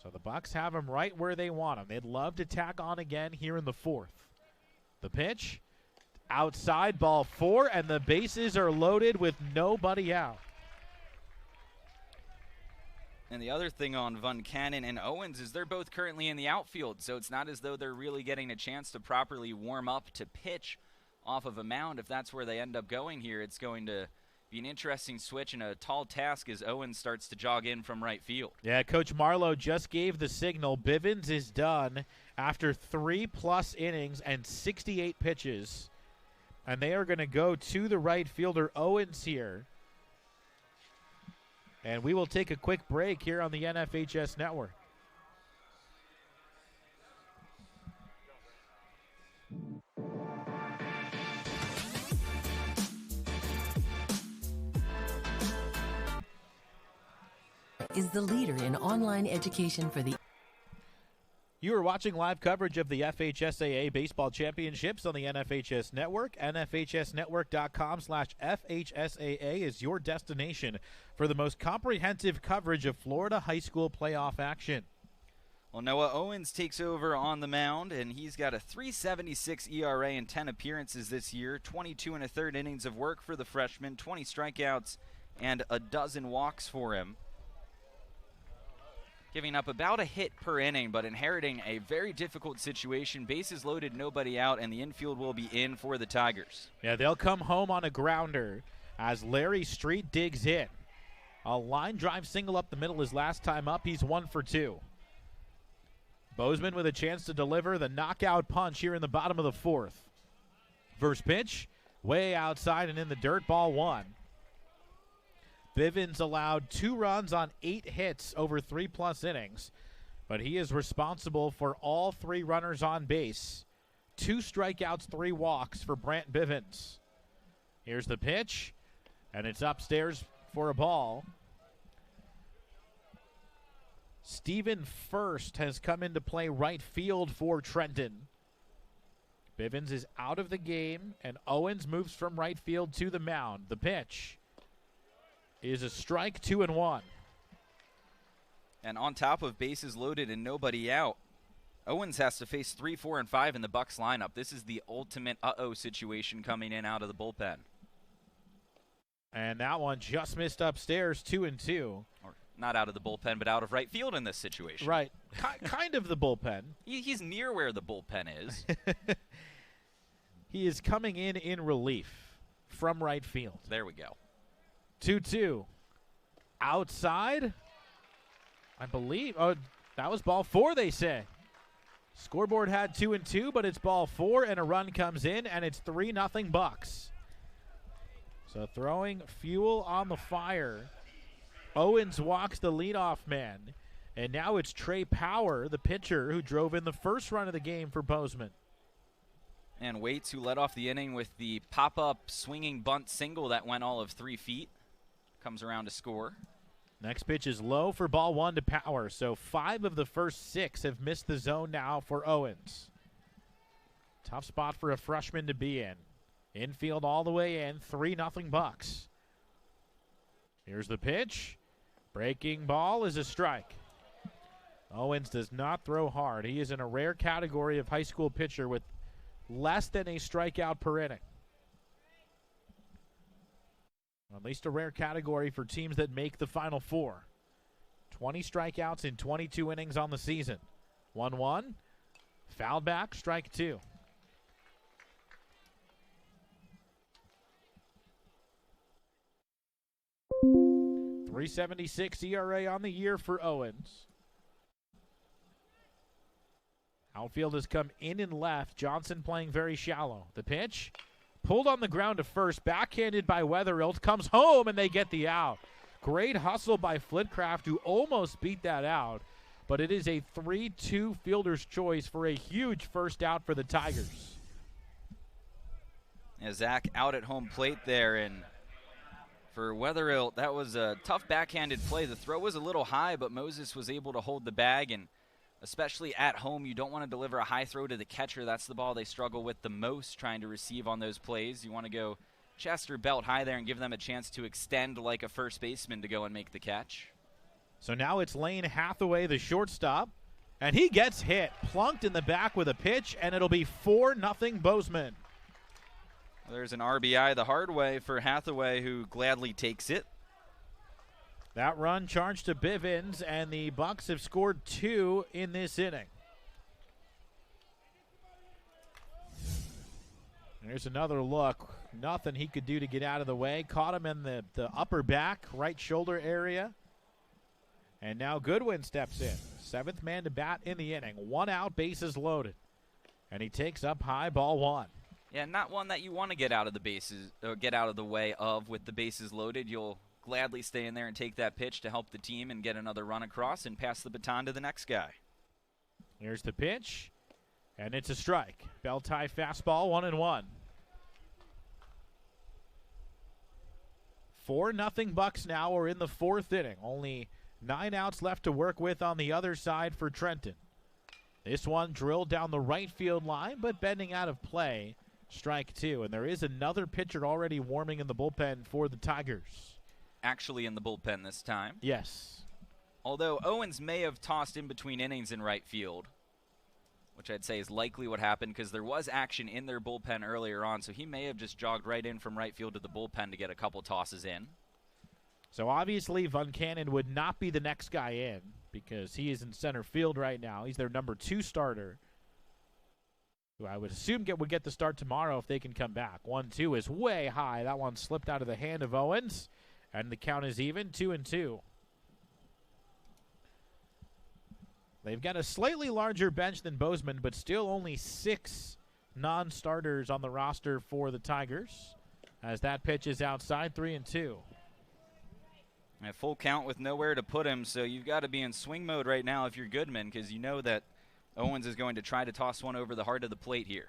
So the Bucks have him right where they want him. They'd love to tack on again here in the fourth. The pitch, outside, ball 4, and the bases are loaded with nobody out. And the other thing on Van Cannon and Owens is they're both currently in the outfield, so it's not as though they're really getting a chance to properly warm up to pitch off of a mound. If that's where they end up going here, it's going to be an interesting switch and a tall task as Owens starts to jog in from right field. Yeah, Coach Marlowe just gave the signal. Bivens is done after 3+ innings and 68 pitches. And they are going to go to the right fielder, Owens, here. And we will take a quick break here on the NFHS Network. Is the leader in online education for the... You are watching live coverage of the FHSAA Baseball Championships on the NFHS Network. NFHSnetwork.com/FHSAA is your destination for the most comprehensive coverage of Florida high school playoff action. Well, Noah Owens takes over on the mound, and he's got a 3.76 ERA in 10 appearances this year, 22 1/3 innings of work for the freshman, 20 strikeouts, and a dozen walks for him. Giving up about a hit per inning, but inheriting a very difficult situation. Bases loaded, nobody out, and the infield will be in for the Tigers. Yeah, they'll come home on a grounder as Larry Street digs in. A line drive single up the middle his last time up. He's 1 for 2. Bozeman with a chance to deliver the knockout punch here in the bottom of the fourth. First pitch, way outside and in the dirt, ball 1. Bivens allowed 2 runs on 8 hits over 3+ innings, but he is responsible for all 3 runners on base. 2 strikeouts, 3 walks for Brant Bivens. Here's the pitch, and it's upstairs for a ball. Stephen First has come into play right field for Trenton. Bivens is out of the game, and Owens moves from right field to the mound. The pitch is a strike, 2-1. And on top of bases loaded and nobody out, Owens has to face 3, 4, and 5 in the Bucks lineup. This is the ultimate uh-oh situation coming in out of the bullpen. And that one just missed upstairs, 2-2. Or not out of the bullpen, but out of right field in this situation. Right. Kind of the bullpen. He's near where the bullpen is. He is coming in relief from right field. There we go. 2-2. Outside, I believe. Oh, that was ball 4, they say. Scoreboard had 2-2, but it's ball 4, and a run comes in, and it's 3-0 Bucks. So throwing fuel on the fire. Owens walks the leadoff man, and now it's Trey Power, the pitcher, who drove in the first run of the game for Bozeman. And Waits, who led off the inning with the pop-up swinging bunt single that went all of 3 feet, comes around to score. Next pitch is low for ball 1 to Power, so 5 of the first 6 have missed the zone now for Owens. Tough spot for a freshman to be in. Infield all the way in, 3-0 Bucks. Here's the pitch. Breaking ball is a strike. Owens does not throw hard. He is in a rare category of high school pitcher with less than a strikeout per inning. At least a rare category for teams that make the Final Four. 20 strikeouts in 22 innings on the season. 1-1. Foul back, strike 2. .376 ERA on the year for Owens. Outfield has come in and left. Johnson playing very shallow. The pitch, pulled on the ground to first, backhanded by Wetherill, comes home and they get the out. Great hustle by Flitcraft, who almost beat that out, but it is a 3-2 fielder's choice for a huge first out for the Tigers. Yeah, Zach out at home plate there, and for Wetherill, that was a tough backhanded play. The throw was a little high, but Moses was able to hold the bag, and especially at home, you don't want to deliver a high throw to the catcher. That's the ball they struggle with the most, trying to receive on those plays. You want to go chest or belt high there and give them a chance to extend like a first baseman to go and make the catch. So now it's Lane Hathaway, the shortstop, and he gets hit, plunked in the back with a pitch, and it'll be 4-0 Bozeman. There's an RBI the hard way for Hathaway, who gladly takes it. That run charged to Bivens, and the Bucks have scored 2 in this inning. There's another look. Nothing he could do to get out of the way. Caught him in the upper back, right shoulder area. And now Goodwin steps in. 7th man to bat in the inning. 1 out, bases loaded. And he takes up high, ball 1. Yeah, not one that you want to get out of the bases, or get out of the way of with the bases loaded. You'll gladly stay in there and take that pitch to help the team and get another run across and pass the baton to the next guy. Here's the pitch, and it's a strike. Bell tie fastball, 1-1. 4-0 Bucks now. We're in the 4th inning. Only 9 outs left to work with on the other side for Trenton. This one drilled down the right field line, but bending out of play. Strike 2. And there is another pitcher already warming in the bullpen for the Tigers. Actually in the bullpen this time. Yes. Although Owens may have tossed in between innings in right field, which I'd say is likely what happened because there was action in their bullpen earlier on, so he may have just jogged right in from right field to the bullpen to get a couple tosses in. So obviously Von Cannon would not be the next guy in because he is in center field right now. He's their number 2 starter, who I would assume would get the start tomorrow if they can come back. 1-2 is way high. That one slipped out of the hand of Owens, and the count is even, 2-2. They've got a slightly larger bench than Bozeman, but still only 6 non-starters on the roster for the Tigers. As that pitch is outside, 3-2. At full count with nowhere to put him, so you've got to be in swing mode right now if you're Goodman, because you know that Owens is going to try to toss one over the heart of the plate here.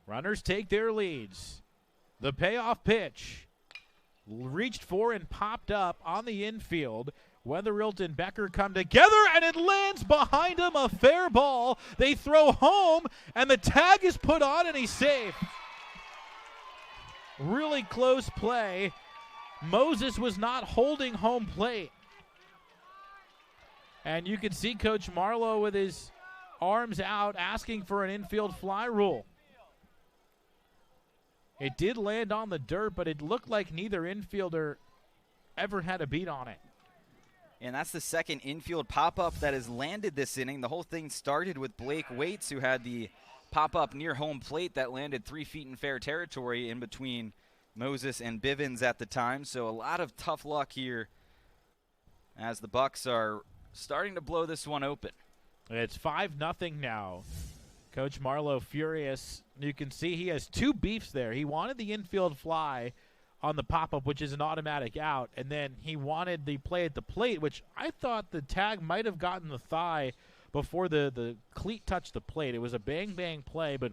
Runners take their leads. The payoff pitch reached for and popped up on the infield. Wetherilt and Becker come together, and it lands behind him, a fair ball. They throw home, and the tag is put on, and he's safe. Really close play. Moses was not holding home plate. And you can see Coach Marlowe with his arms out asking for an infield fly rule. It did land on the dirt, but it looked like neither infielder ever had a beat on it. And that's the second infield pop-up that has landed this inning. The whole thing started with Blake Waits, who had the pop-up near home plate that landed 3 feet in fair territory in between Moses and Bivens at the time. So a lot of tough luck here as the Bucks are starting to blow this one open. It's 5-0 now. Coach Marlowe furious. You can see he has 2 beefs there. He wanted the infield fly on the pop-up, which is an automatic out, and then he wanted the play at the plate, which I thought the tag might have gotten the thigh before the cleat touched the plate. It was a bang-bang play, but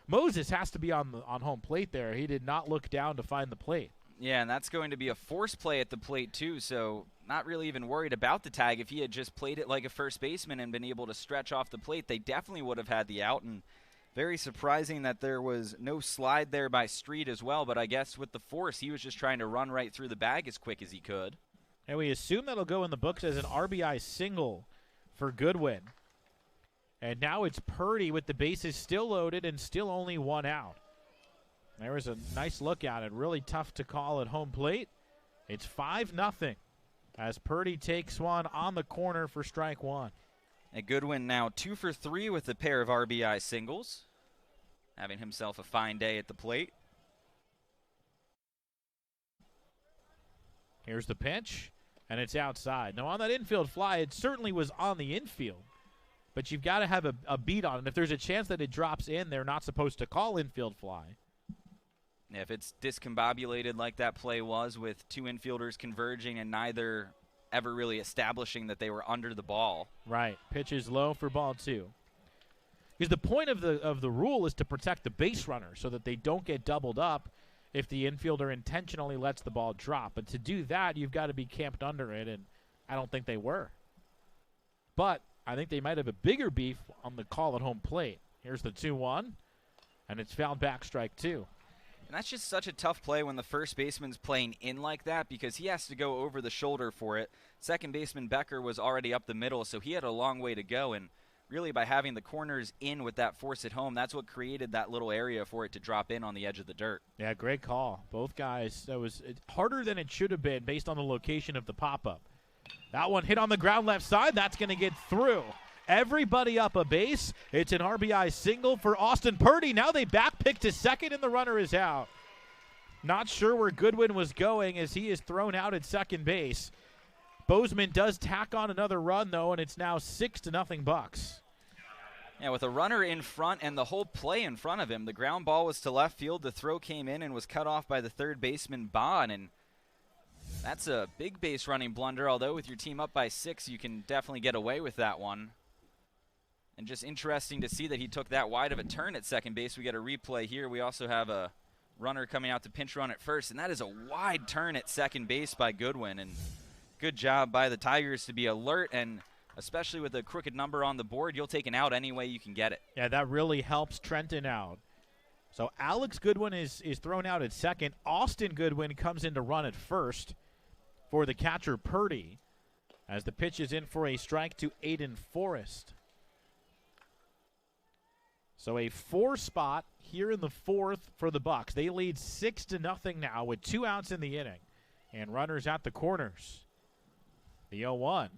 Moses has to be on home plate there. He did not look down to find the plate. Yeah, and that's going to be a force play at the plate too, so not really even worried about the tag. If he had just played it like a first baseman and been able to stretch off the plate, they definitely would have had the out. And very surprising that there was no slide there by Street as well, but I guess with the force, he was just trying to run right through the bag as quick as he could. And we assume that'll go in the books as an RBI single for Goodwin. And now it's Purdy with the bases still loaded and still only 1 out. There was a nice look at it. Really tough to call at home plate. It's 5-0 as Purdy takes one on the corner for strike 1. A Goodwin now 2 for 3 with a pair of RBI singles, having himself a fine day at the plate. Here's the pitch, and it's outside. Now on that infield fly, it certainly was on the infield, but you've got to have a beat on it. If there's a chance that it drops in, they're not supposed to call infield fly. If it's discombobulated like that play was with 2 infielders converging and neither ever really establishing that they were under the ball. Right. Pitch is low for ball 2. Because the point of the rule is to protect the base runner so that they don't get doubled up if the infielder intentionally lets the ball drop. But to do that, you've got to be camped under it, and I don't think they were. But I think they might have a bigger beef on the call at home plate. Here's the 2-1, and it's fouled back, strike 2. And that's just such a tough play when the first baseman's playing in like that because he has to go over the shoulder for it. Second baseman Becker was already up the middle, so he had a long way to go. And really by having the corners in with that force at home, that's what created that little area for it to drop in on the edge of the dirt. Yeah, great call. Both guys, that was harder than it should have been based on the location of the pop-up. That one hit on the ground left side. That's going to get through. Everybody up a base. It's an RBI single for Austin Purdy. Now they back pick to second, and the runner is out. Not sure where Goodwin was going as he is thrown out at second base. Bozeman does tack on another run, though, and it's now 6-0 Bucks. Yeah, with a runner in front and the whole play in front of him, the ground ball was to left field. The throw came in and was cut off by the third baseman, Bond, and that's a big base running blunder, although with your team up by 6, you can definitely get away with that one. And just interesting to see that he took that wide of a turn at second base. We get a replay here. We also have a runner coming out to pinch run at first, and that is a wide turn at second base by Goodwin. And good job by the Tigers to be alert, and especially with a crooked number on the board, you'll take an out any way you can get it. Yeah, that really helps Trenton out. So Alex Goodwin is thrown out at second. Austin Goodwin comes in to run at first for the catcher Purdy as the pitch is in for a strike to Aiden Forrest. So a 4 spot here in the 4th for the Bucks. They lead 6-0 now with 2 outs in the inning and runners at the corners. The 0-1.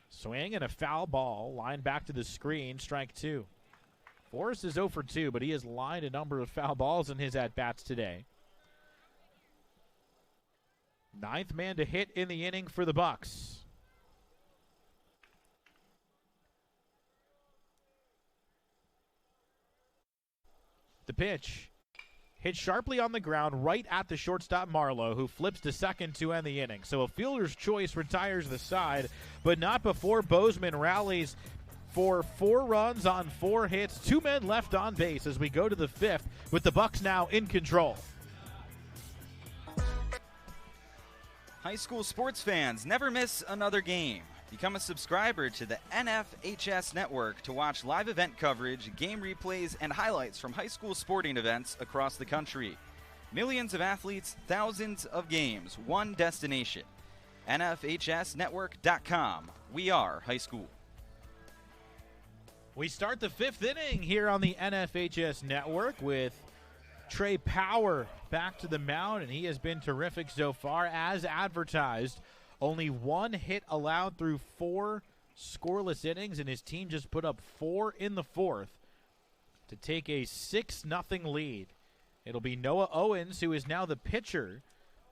Swing and a foul ball. Line back to the screen. Strike 2. Forrest is 0 for 2, but he has lined a number of foul balls in his at-bats today. 9th man to hit in the inning for the Bucks. The pitch hit sharply on the ground right at the shortstop Marlowe, who flips to second to end the inning. So a fielder's choice retires the side, but not before Bozeman rallies for 4 runs on 4 hits. 2 men left on base as we go to the 5th with the Bucks now in control. High school sports fans, never miss another game. Become a subscriber to the NFHS network to watch live event coverage, game replays, and highlights from high school sporting events across the country. Millions of athletes, thousands of games, one destination. NFHSnetwork.com. We are high school. We start the 5th inning here on the NFHS network with Trey Power back to the mound, and he has been terrific so far as advertised. Only 1 hit allowed through 4 scoreless innings, and his team just put up 4 in the 4th to take a 6-0 lead. It'll be Noah Owens, who is now the pitcher,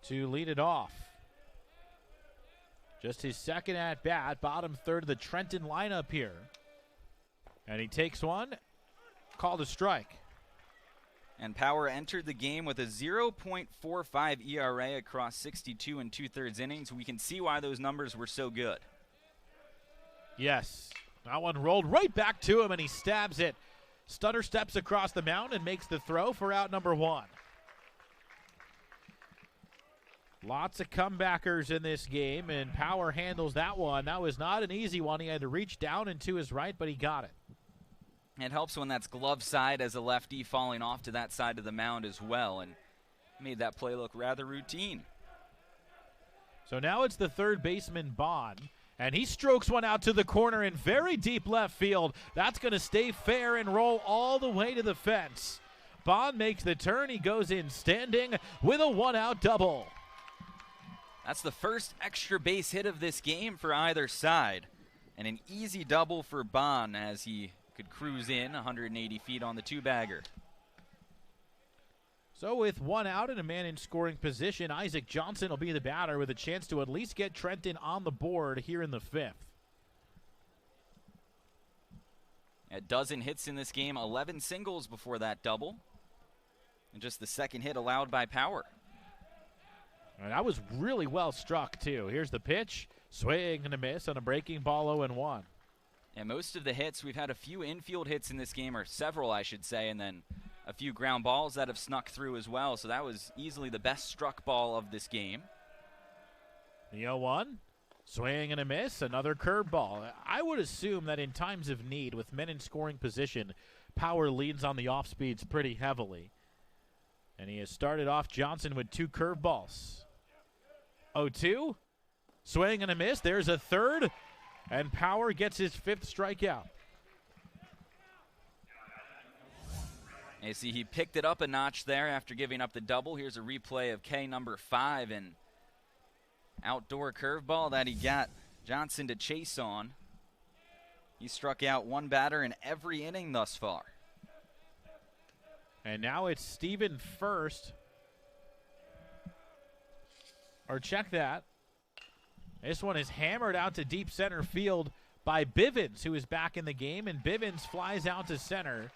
to lead it off. Just his second at-bat, bottom third of the Trenton lineup here. And he takes one, called a strike. And Power entered the game with a 0.45 ERA across 62 and 2/3 innings. We can see why those numbers were so good. Yes. That one rolled right back to him, and he stabs it. Stutter steps across the mound and makes the throw for out number 1. Lots of comebackers in this game, and Power handles that one. That was not an easy one. He had to reach down and to his right, but he got it. It helps when that's glove side as a lefty falling off to that side of the mound as well, and made that play look rather routine. So now it's the third baseman, Bond, and he strokes one out to the corner in very deep left field. That's going to stay fair and roll all the way to the fence. Bond makes the turn. He goes in standing with a 1-out double. That's the first extra base hit of this game for either side, and an easy double for Bond as he could cruise in 180 feet on the 2-bagger. So with 1 out and a man in scoring position, Isaac Johnson will be the batter with a chance to at least get Trenton on the board here in the 5th. A dozen hits in this game, 11 singles before that double, and just the second hit allowed by Power. And that was really well struck, too. Here's the pitch. Swing and a miss on a breaking ball 0-1. And most of the hits, we've had a few infield hits in this game, or several, I should say, and then a few ground balls that have snuck through as well. So that was easily the best struck ball of this game. The 0-1. Swing and a miss. Another curveball. I would assume that in times of need, with men in scoring position, Power leans on the off speeds pretty heavily. And he has started off Johnson with 2 curveballs. 0-2. Swing and a miss. There's a third. And Power gets his 5th strikeout. You see he picked it up a notch there after giving up the double. Here's a replay of K number 5, and outdoor curveball that he got Johnson to chase on. He struck out 1 batter in every inning thus far. And now it's Steven first. Or check that. This one is hammered out to deep center field by Bivens, who is back in the game, and Bivens flies out to center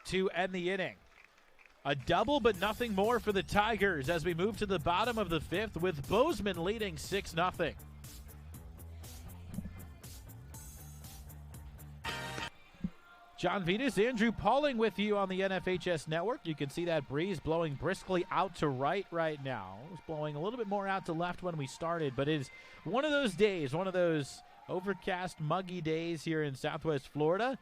to end the inning. A double, but nothing more for the Tigers as we move to the bottom of the 5th with Bozeman leading 6-0. John Vitas, Andrew Pauling with you on the NFHS Network. You can see that breeze blowing briskly out to right now. It was blowing a little bit more out to left when we started, but it is one of those days, one of those overcast, muggy days here in Southwest Florida.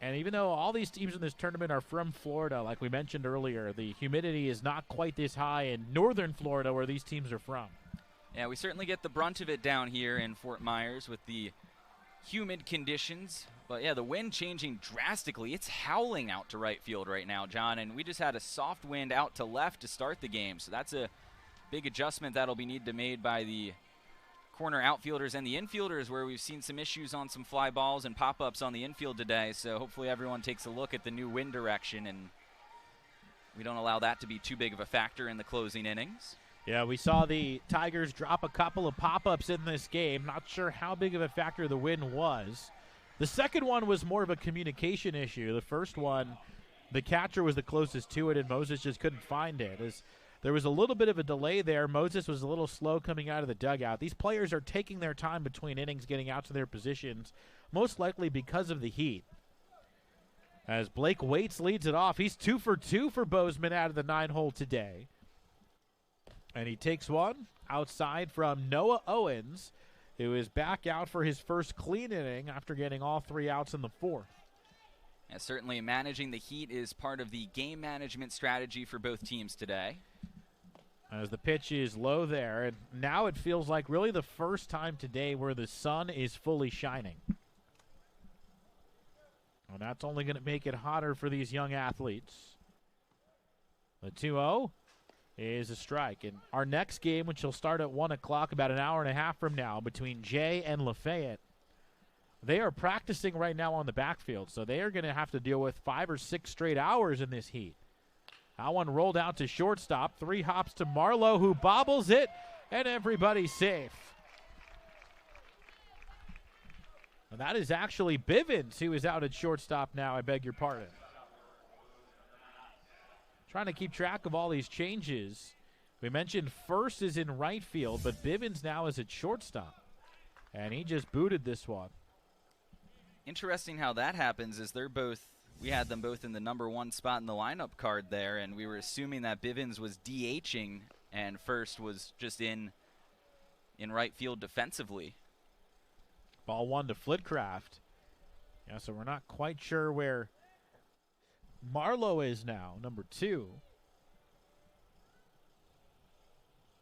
And even though all these teams in this tournament are from Florida, like we mentioned earlier, the humidity is not quite this high in northern Florida where these teams are from. Yeah, we certainly get the brunt of it down here in Fort Myers with the humid conditions. But, yeah, the wind changing drastically. It's howling out to right field right now, John, and we just had a soft wind out to left to start the game. So that's a big adjustment that'll be needed to made by the corner outfielders and the infielders, where we've seen some issues on some fly balls and pop-ups on the infield today. So hopefully everyone takes a look at the new wind direction and we don't allow that to be too big of a factor in the closing innings. Yeah, we saw the Tigers drop a couple of pop-ups in this game. Not sure how big of a factor the wind was. The second one was more of a communication issue. The first one, the catcher was the closest to it, and Moses just couldn't find it. There was a little bit of a delay there. Moses was a little slow coming out of the dugout. These players are taking their time between innings getting out to their positions, most likely because of the heat. As Blake Waits leads it off, he's 2 for 2 for Bozeman out of the 9-hole today. And he takes one outside from Noah Owens, who is back out for his first clean inning after getting all 3 outs in the 4th. Yeah, certainly managing the heat is part of the game management strategy for both teams today. As the pitch is low there, and now it feels like really the first time today where the sun is fully shining. And that's only going to make it hotter for these young athletes. The 2-0 is a strike. And our next game, which will start at 1 o'clock, about an hour and a half from now, between Jay and Lafayette, they are practicing right now on the backfield, so they are going to have to deal with 5 or 6 straight hours in this heat. That one rolled out to shortstop. 3 hops to Marlowe, who bobbles it, and everybody's safe. And that is actually Bivens, who is out at shortstop now. I beg your pardon. Trying to keep track of all these changes. We mentioned first is in right field, but Bivens now is at shortstop. And he just booted this one. Interesting how that happens is we had them both in the number 1 spot in the lineup card there, and we were assuming that Bivens was DHing and first was just in right field defensively. Ball 1 to Flitcraft. Yeah, so we're not quite sure where Marlowe is now, number 2.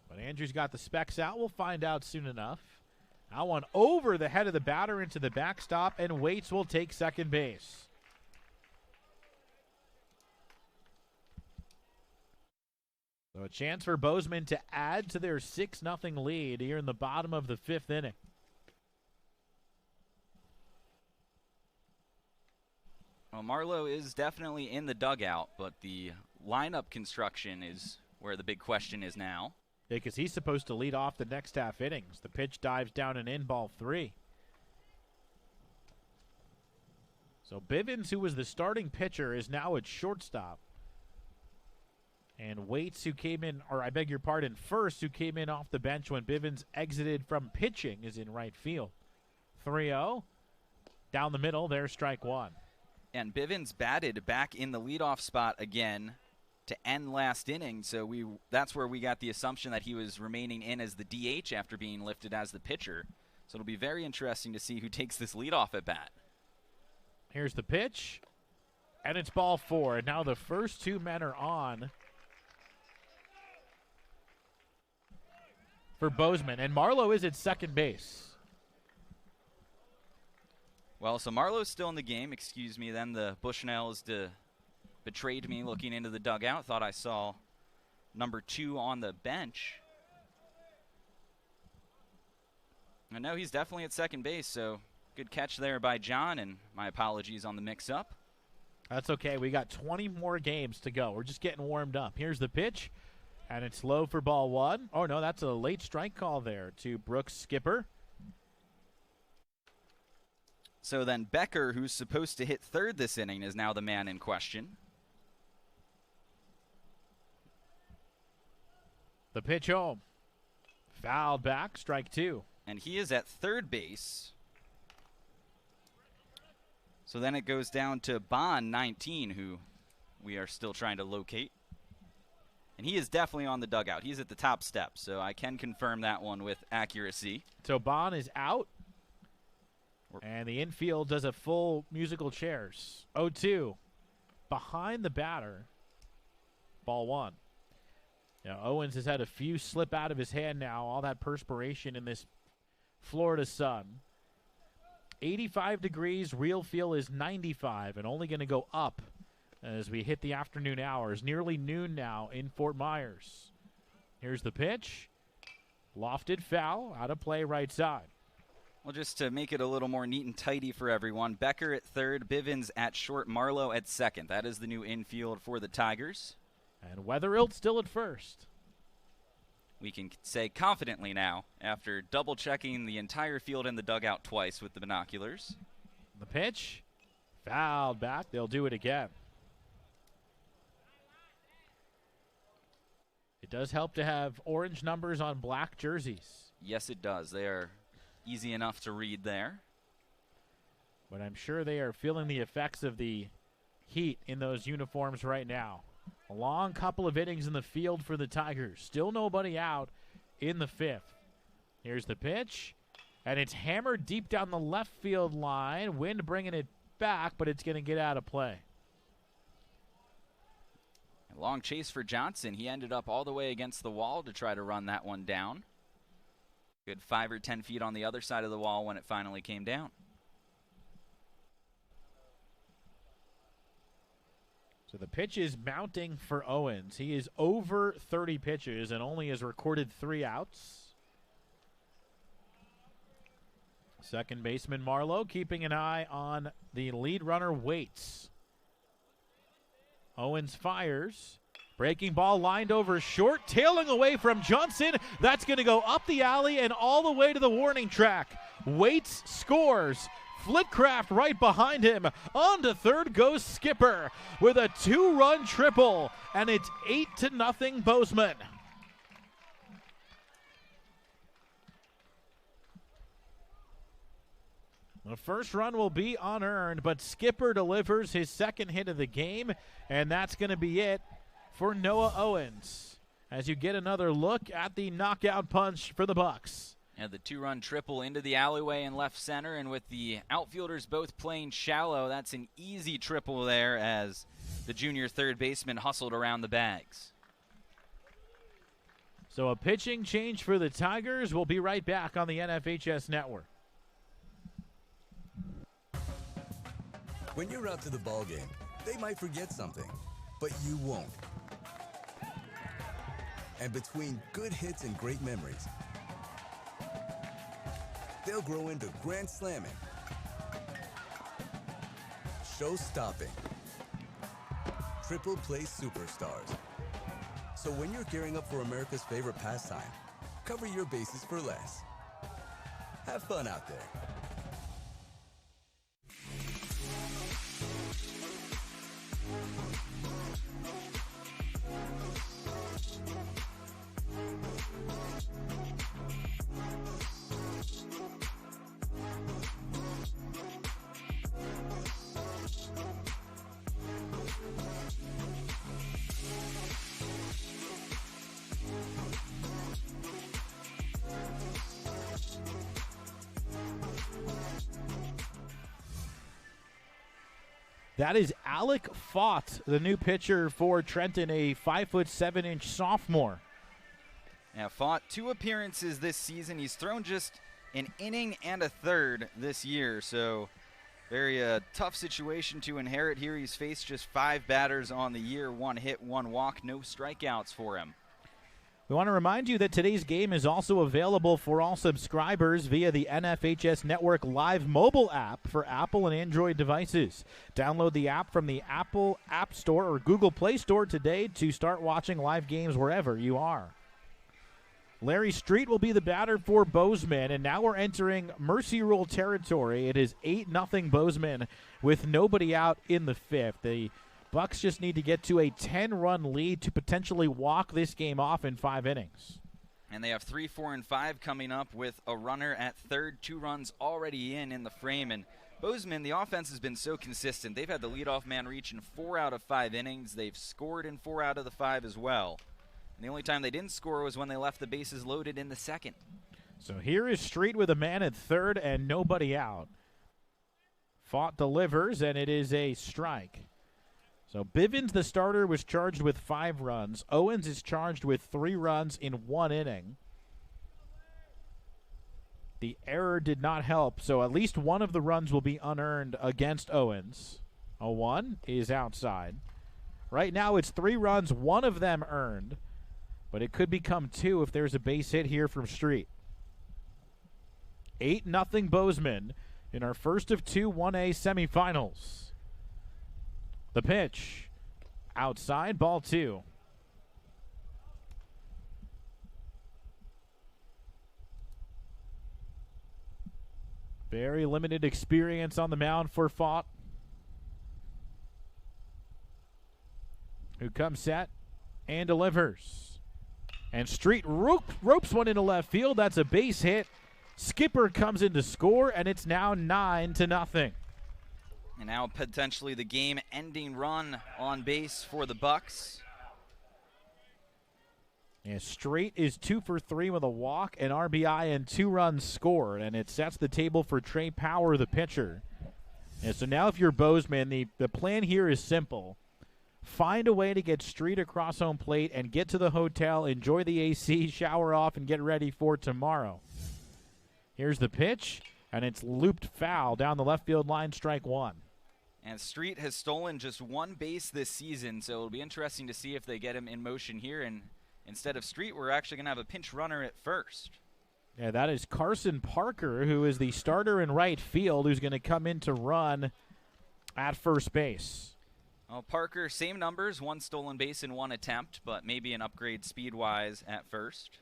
But Andrew's got the specs out. We'll find out soon enough. That one over the head of the batter into the backstop, and Waits will take second base. So a chance for Bozeman to add to their 6-0 lead here in the bottom of the 5th inning. Well, Marlowe is definitely in the dugout, but the lineup construction is where the big question is now. Yeah, because he's supposed to lead off the next half innings. The pitch dives down and in, ball 3. So Bivens, who was the starting pitcher, is now at shortstop. And Waits, who came in, or I beg your pardon, first, who came in off the bench when Bivens exited from pitching, is in right field. 3-0. Down the middle, there's strike 1. And Bivens batted back in the leadoff spot again to end last inning, so that's where we got the assumption that he was remaining in as the DH after being lifted as the pitcher. So it'll be very interesting to see who takes this leadoff at bat. Here's the pitch. And it's ball 4. And now the first 2 men are on for Bozeman. And Marlowe is at second base. Well, so Marlowe's still in the game. Excuse me, then the Bushnells betrayed me looking into the dugout. Thought I saw number 2 on the bench. I know he's definitely at second base, so good catch there by John, and my apologies on the mix-up. That's okay. We got 20 more games to go. We're just getting warmed up. Here's the pitch, and it's low for ball 1. Oh, no, that's a late strike call there to Brooks Skipper. So then Becker, who's supposed to hit third this inning, is now the man in question. The pitch home. Fouled back, strike 2. And he is at third base. So then it goes down to Bond, 19, who we are still trying to locate. And he is definitely on the dugout. He's at the top step, so I can confirm that one with accuracy. So Bond is out. And the infield does a full musical chairs. 0-2. Behind the batter. Ball 1. Now, Owens has had a few slip out of his hand now. All that perspiration in this Florida sun. 85 degrees. Real feel is 95 and only going to go up as we hit the afternoon hours. Nearly noon now in Fort Myers. Here's the pitch. Lofted foul. Out of play right side. Well, just to make it a little more neat and tidy for everyone, Becker at third, Bivens at short, Marlowe at second. That is the new infield for the Tigers. And Weatherill still at first. We can say confidently now, after double-checking the entire field in the dugout twice with the binoculars. The pitch. Fouled back. They'll do it again. It does help to have orange numbers on black jerseys. Yes, it does. They are easy enough to read there. But I'm sure they are feeling the effects of the heat in those uniforms right now. A long couple of innings in the field for the Tigers. Still nobody out in the 5th. Here's the pitch. And it's hammered deep down the left field line. Wind bringing it back, but it's going to get out of play. A long chase for Johnson. He ended up all the way against the wall to try to run that one down. Good 5 or 10 feet on the other side of the wall when it finally came down. So the pitch is mounting for Owens. He is over 30 pitches and only has recorded 3 outs. Second baseman Marlowe keeping an eye on the lead runner Waits. Owens fires. Breaking ball lined over short, tailing away from Johnson. That's going to go up the alley and all the way to the warning track. Waits scores. Flitcraft right behind him. On to third goes Skipper with a 2-run triple, and it's 8-0 Bozeman. The first run will be unearned, but Skipper delivers his second hit of the game, and that's going to be it for Noah Owens as you get another look at the knockout punch for the Bucks. And the 2-run triple into the alleyway in left center, and with the outfielders both playing shallow, that's an easy triple there as the junior third baseman hustled around the bags. So a pitching change for the Tigers. We'll be right back on the NFHS Network. When you're out to the ball game, they might forget something, but you won't. And between good hits and great memories, they'll grow into grand slamming, show-stopping, triple-play superstars. So when you're gearing up for America's favorite pastime, cover your bases for less. Have fun out there. That is Alec Fott, the new pitcher for Trenton, a 5'7" sophomore. Now, Fought 2 appearances this season. He's thrown just an inning and a third this year, so very tough situation to inherit here. He's faced just 5 batters on the year, 1 hit, 1 walk, no strikeouts for him. We want to remind you that today's game is also available for all subscribers via the NFHS Network Live mobile app for Apple and Android devices. Download the app from the Apple App Store or Google Play Store today to start watching live games wherever you are. Larry Street will be the batter for Bozeman, and now we're entering Mercy Rule territory. It is 8-0 Bozeman with nobody out in the 5th. The Bucks just need to get to a 10-run lead to potentially walk this game off in 5 innings. And they have 3, 4, and 5 coming up with a runner at third, 2 runs already in the frame. And Bozeman, the offense has been so consistent. They've had the leadoff man reach in 4 out of 5 innings. They've scored in 4 out of the 5 as well. And the only time they didn't score was when they left the bases loaded in the 2nd. So here is Street with a man at third and nobody out. Fought delivers, and it is a strike. So Bivens, the starter, was charged with 5 runs. Owens is charged with 3 runs in 1 inning. The error did not help, so at least one of the runs will be unearned against Owens. A 1 is outside. Right now it's 3 runs, 1 of them earned, but it could become 2 if there's a base hit here from Street. 8-0 Bozeman in our first of 2 1A semifinals. The pitch, outside, ball 2. Very limited experience on the mound for Fought, who comes set and delivers. And Street ropes one into left field. That's a base hit. Skipper comes in to score, and it's now 9-0. And now potentially the game-ending run on base for the Bucks. And Street is 2 for 3 with a walk, an RBI, and 2 runs scored. And it sets the table for Trey Power, the pitcher. And so now if you're Bozeman, the plan here is simple. Find a way to get Street across home plate and get to the hotel, enjoy the AC, shower off, and get ready for tomorrow. Here's the pitch, and it's looped foul down the left field line, strike 1. And Street has stolen just 1 base this season, so it'll be interesting to see if they get him in motion here. And instead of Street, we're actually going to have a pinch runner at first. Yeah, that is Carson Parker, who is the starter in right field, who's going to come in to run at first base. Well, Parker, same numbers, 1 stolen base in 1 attempt, but maybe an upgrade speed-wise at first.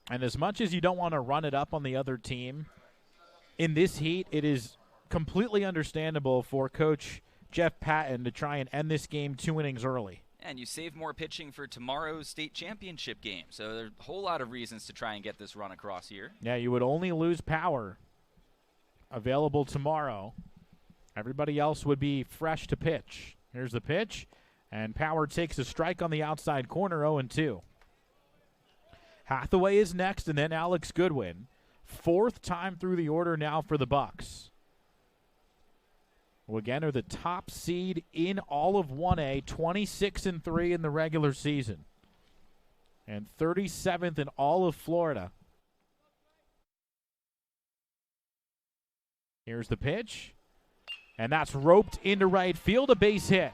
And as much as you don't want to run it up on the other team, in this heat, it is completely understandable for Coach Jeff Patton to try and end this game 2 innings early. And you save more pitching for tomorrow's state championship game, so there's a whole lot of reasons to try and get this run across here. Yeah, you would only lose Power available tomorrow. Everybody else would be fresh to pitch. Here's the pitch, and Power takes a strike on the outside corner, 0-2. Hathaway is next, and then Alex Goodwin. 4th time through the order now for the Bucks, who again are the top seed in all of 1A, 26-3 in the regular season, and 37th in all of Florida. Here's the pitch, and that's roped into right field, a base hit.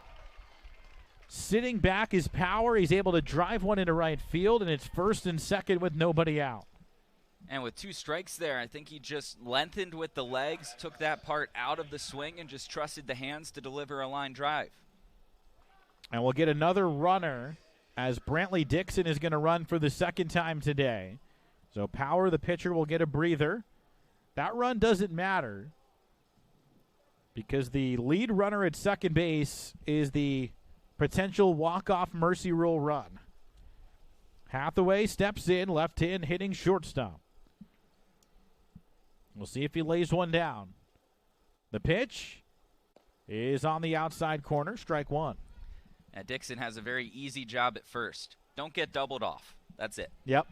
Sitting back is Power. He's able to drive one into right field, and it's 1st and 2nd with nobody out. And with 2 strikes there, I think he just lengthened with the legs, took that part out of the swing, and just trusted the hands to deliver a line drive. And we'll get another runner as Brantley Dixon is going to run for the 2nd time today. So Power, the pitcher, will get a breather. That run doesn't matter because the lead runner at second base is the potential walk-off Mercy Rule run. Hathaway steps in, left-hand hitting shortstop. We'll see if he lays one down. The pitch is on the outside corner, strike 1. And Dixon has a very easy job at first. Don't get doubled off. That's it. Yep.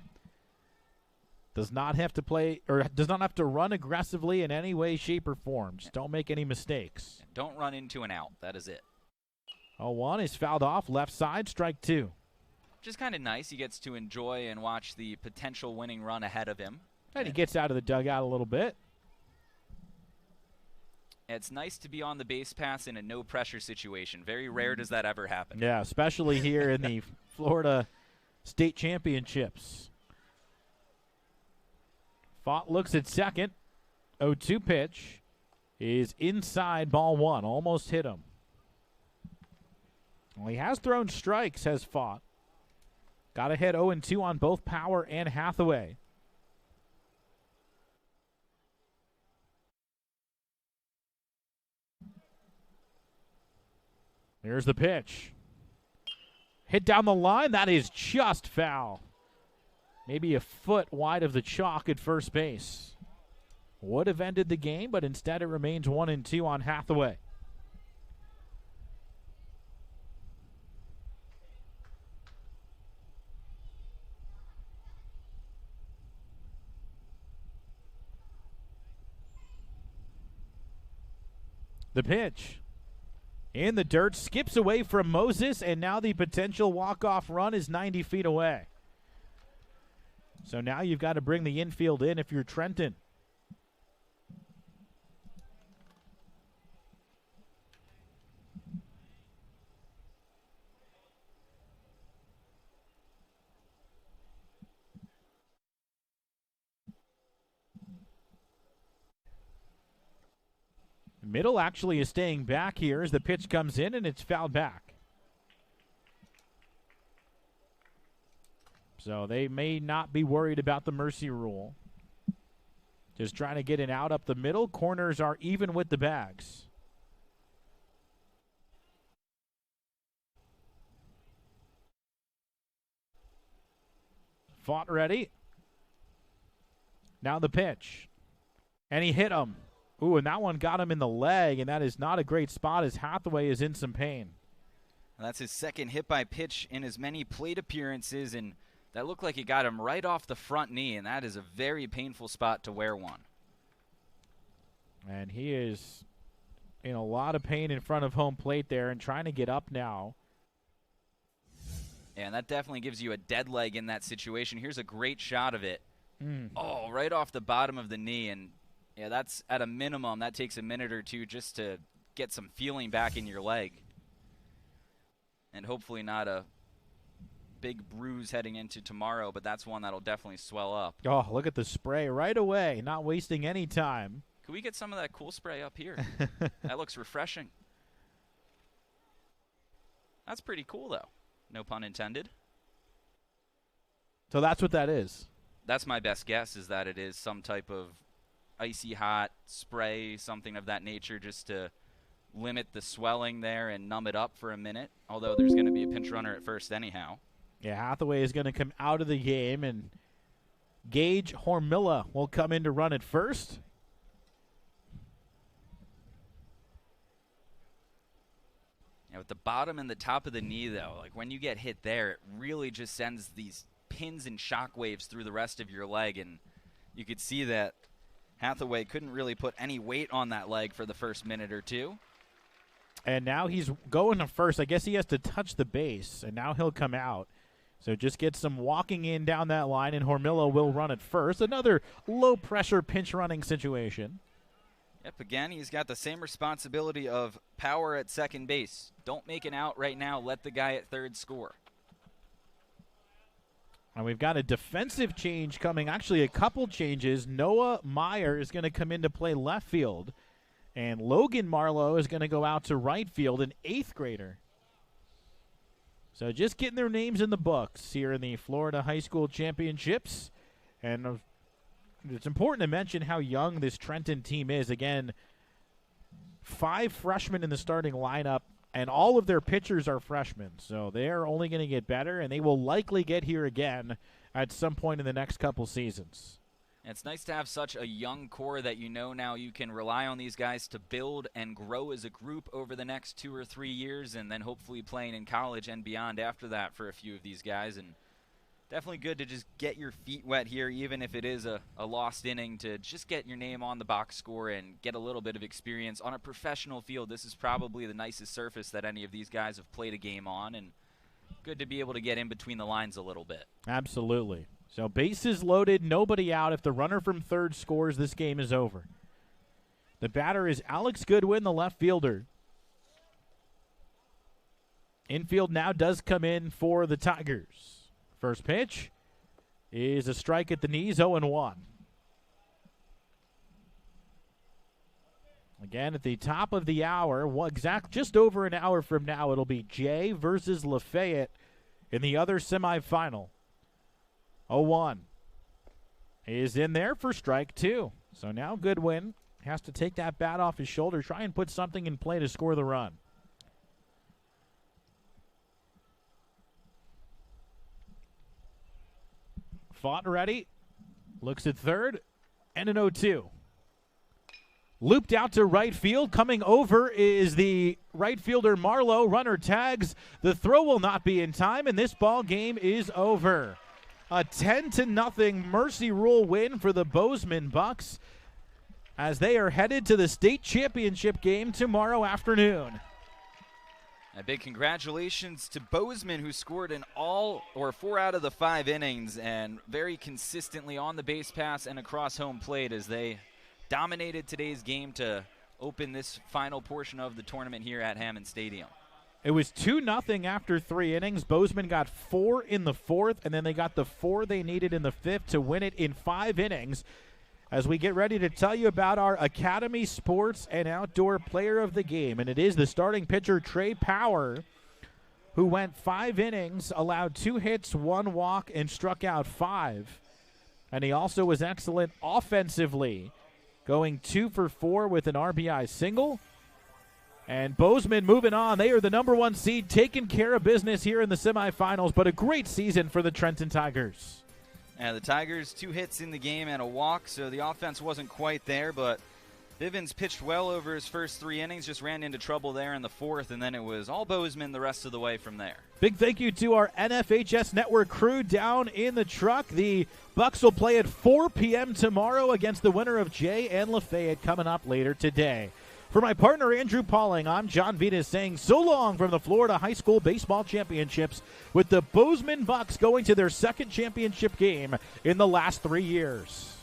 Does not have to play or does not have to run aggressively in any way, shape, or form. Just don't make any mistakes. Don't run into an out. That is it. 0-1 is fouled off, left side, strike 2. Which is kind of nice. He gets to enjoy and watch the potential winning run ahead of him. And he gets out of the dugout a little bit. It's nice to be on the base paths in a no-pressure situation. Very rare does that ever happen. Yeah, especially here in the Florida State Championships. Fott looks at second. 0-2 pitch is inside, ball 1. Almost hit him. Well, he has thrown strikes, has Fott. Got ahead 0-2 on both Power and Hathaway. Here's the pitch. Hit down the line. That is just foul. Maybe a foot wide of the chalk at first base. Would have ended the game, but instead it remains 1-2 on Hathaway. The pitch. In the dirt, skips away from Moses, and now the potential walk-off run is 90 feet away. So now you've got to bring the infield in if you're Trenton. Middle actually is staying back here as the pitch comes in, and it's fouled back. So they may not be worried about the mercy rule. Just trying to get an out up the middle. Corners are even with the bags. Fought ready. Now the pitch. And he hit him. Ooh, and that one got him in the leg, and that is not a great spot as Hathaway is in some pain. And that's his second hit by pitch in as many plate appearances, and that looked like it got him right off the front knee, and that is a very painful spot to wear one. And he is in a lot of pain in front of home plate there and trying to get up now. And that definitely gives you a dead leg in that situation. Here's a great shot of it. Oh, right off the bottom of the knee, and yeah, that's at a minimum. That takes a minute or two just to get some feeling back in your leg. And hopefully not a big bruise heading into tomorrow, but that's one that'll definitely swell up. Oh, look at the spray right away, not wasting any time. Can we get some of that cool spray up here? That looks refreshing. That's pretty cool, though. No pun intended. So that's what that is. That's my best guess, is that it is some type of icy hot spray, something of that nature, just to limit the swelling there and numb it up for a minute, although there's going to be a pinch runner at first anyhow. Yeah, Hathaway is going to come out of the game, and Gage Hormilla will come in to run it first. Yeah, with the bottom and the top of the knee, though, like when you get hit there, it really just sends these pins and shock waves through the rest of your leg, and you could see that Hathaway couldn't really put any weight on that leg for the first minute or two. And now he's going to first. I guess he has to touch the base, and now he'll come out. So just get some walking in down that line, and Hormilla will run it first. Another low-pressure pinch running situation. Yep, again, he's got the same responsibility of power at second base. Don't make an out right now. Let the guy at third score. And we've got a defensive change coming, actually a couple changes. Noah Meyer is going to come in to play left field, and Logan Marlowe is going to go out to right field, an 8th grader. So just getting their names in the books here in the Florida High School Championships. And it's important to mention how young this Trenton team is. Again, 5 freshmen in the starting lineup, and all of their pitchers are freshmen. So they're only going to get better, and they will likely get here again at some point in the next couple seasons. It's nice to have such a young core that you know now you can rely on these guys to build and grow as a group over the next 2 or 3 years, and then hopefully playing in college and beyond after that for a few of these guys. And definitely good to just get your feet wet here, even if it is a lost inning, to just get your name on the box score and get a little bit of experience on a professional field. This is probably the nicest surface that any of these guys have played a game on, and good to be able to get in between the lines a little bit. Absolutely. So bases loaded, nobody out. If the runner from third scores, this game is over. The batter is Alex Goodwin, the left fielder. Infield now does come in for the Tigers. First pitch is a strike at the knees, 0-1. Again, at the top of the hour, just over an hour from now, it'll be Jay versus Lafayette in the other semifinal. 0-1 is in there for strike 2. So now Goodwin has to take that bat off his shoulder, try and put something in play to score the run. Fought ready, looks at third, and an 0-2. Looped out to right field. Coming over is the right fielder Marlowe. Runner tags. The throw will not be in time, and this ball game is over. A 10-0 Mercy Rule win for the Bozeman Bucks as they are headed to the state championship game tomorrow afternoon. A big congratulations to Bozeman, who scored in 4 out of the 5 innings and very consistently on the base pass and across home plate as they dominated today's game to open this final portion of the tournament here at Hammond Stadium. It was 2-0 after 3 innings. Bozeman got 4 in the 4th, and then they got the 4 they needed in the 5th to win it in 5 innings. As we get ready to tell you about our Academy Sports and Outdoor Player of the Game, and it is the starting pitcher, Trey Power, who went 5 innings, allowed 2 hits, 1 walk, and struck out 5. And he also was excellent offensively, going 2 for 4 with an RBI single. And Bozeman moving on. They are the number 1 seed, taking care of business here in the semifinals, but a great season for the Trenton Tigers. Yeah, the Tigers, 2 hits in the game and a walk, so the offense wasn't quite there, but Bivens pitched well over his first 3 innings, just ran into trouble there in the 4th, and then it was all Bozeman the rest of the way from there. Big thank you to our NFHS Network crew down in the truck. The Bucks will play at 4 p.m. tomorrow against the winner of Jay and Lafayette coming up later today. For my partner, Andrew Pauling, I'm John Vitas saying so long from the Florida High School Baseball Championships, with the Bozeman Bucks going to their 2nd championship game in the last 3 years.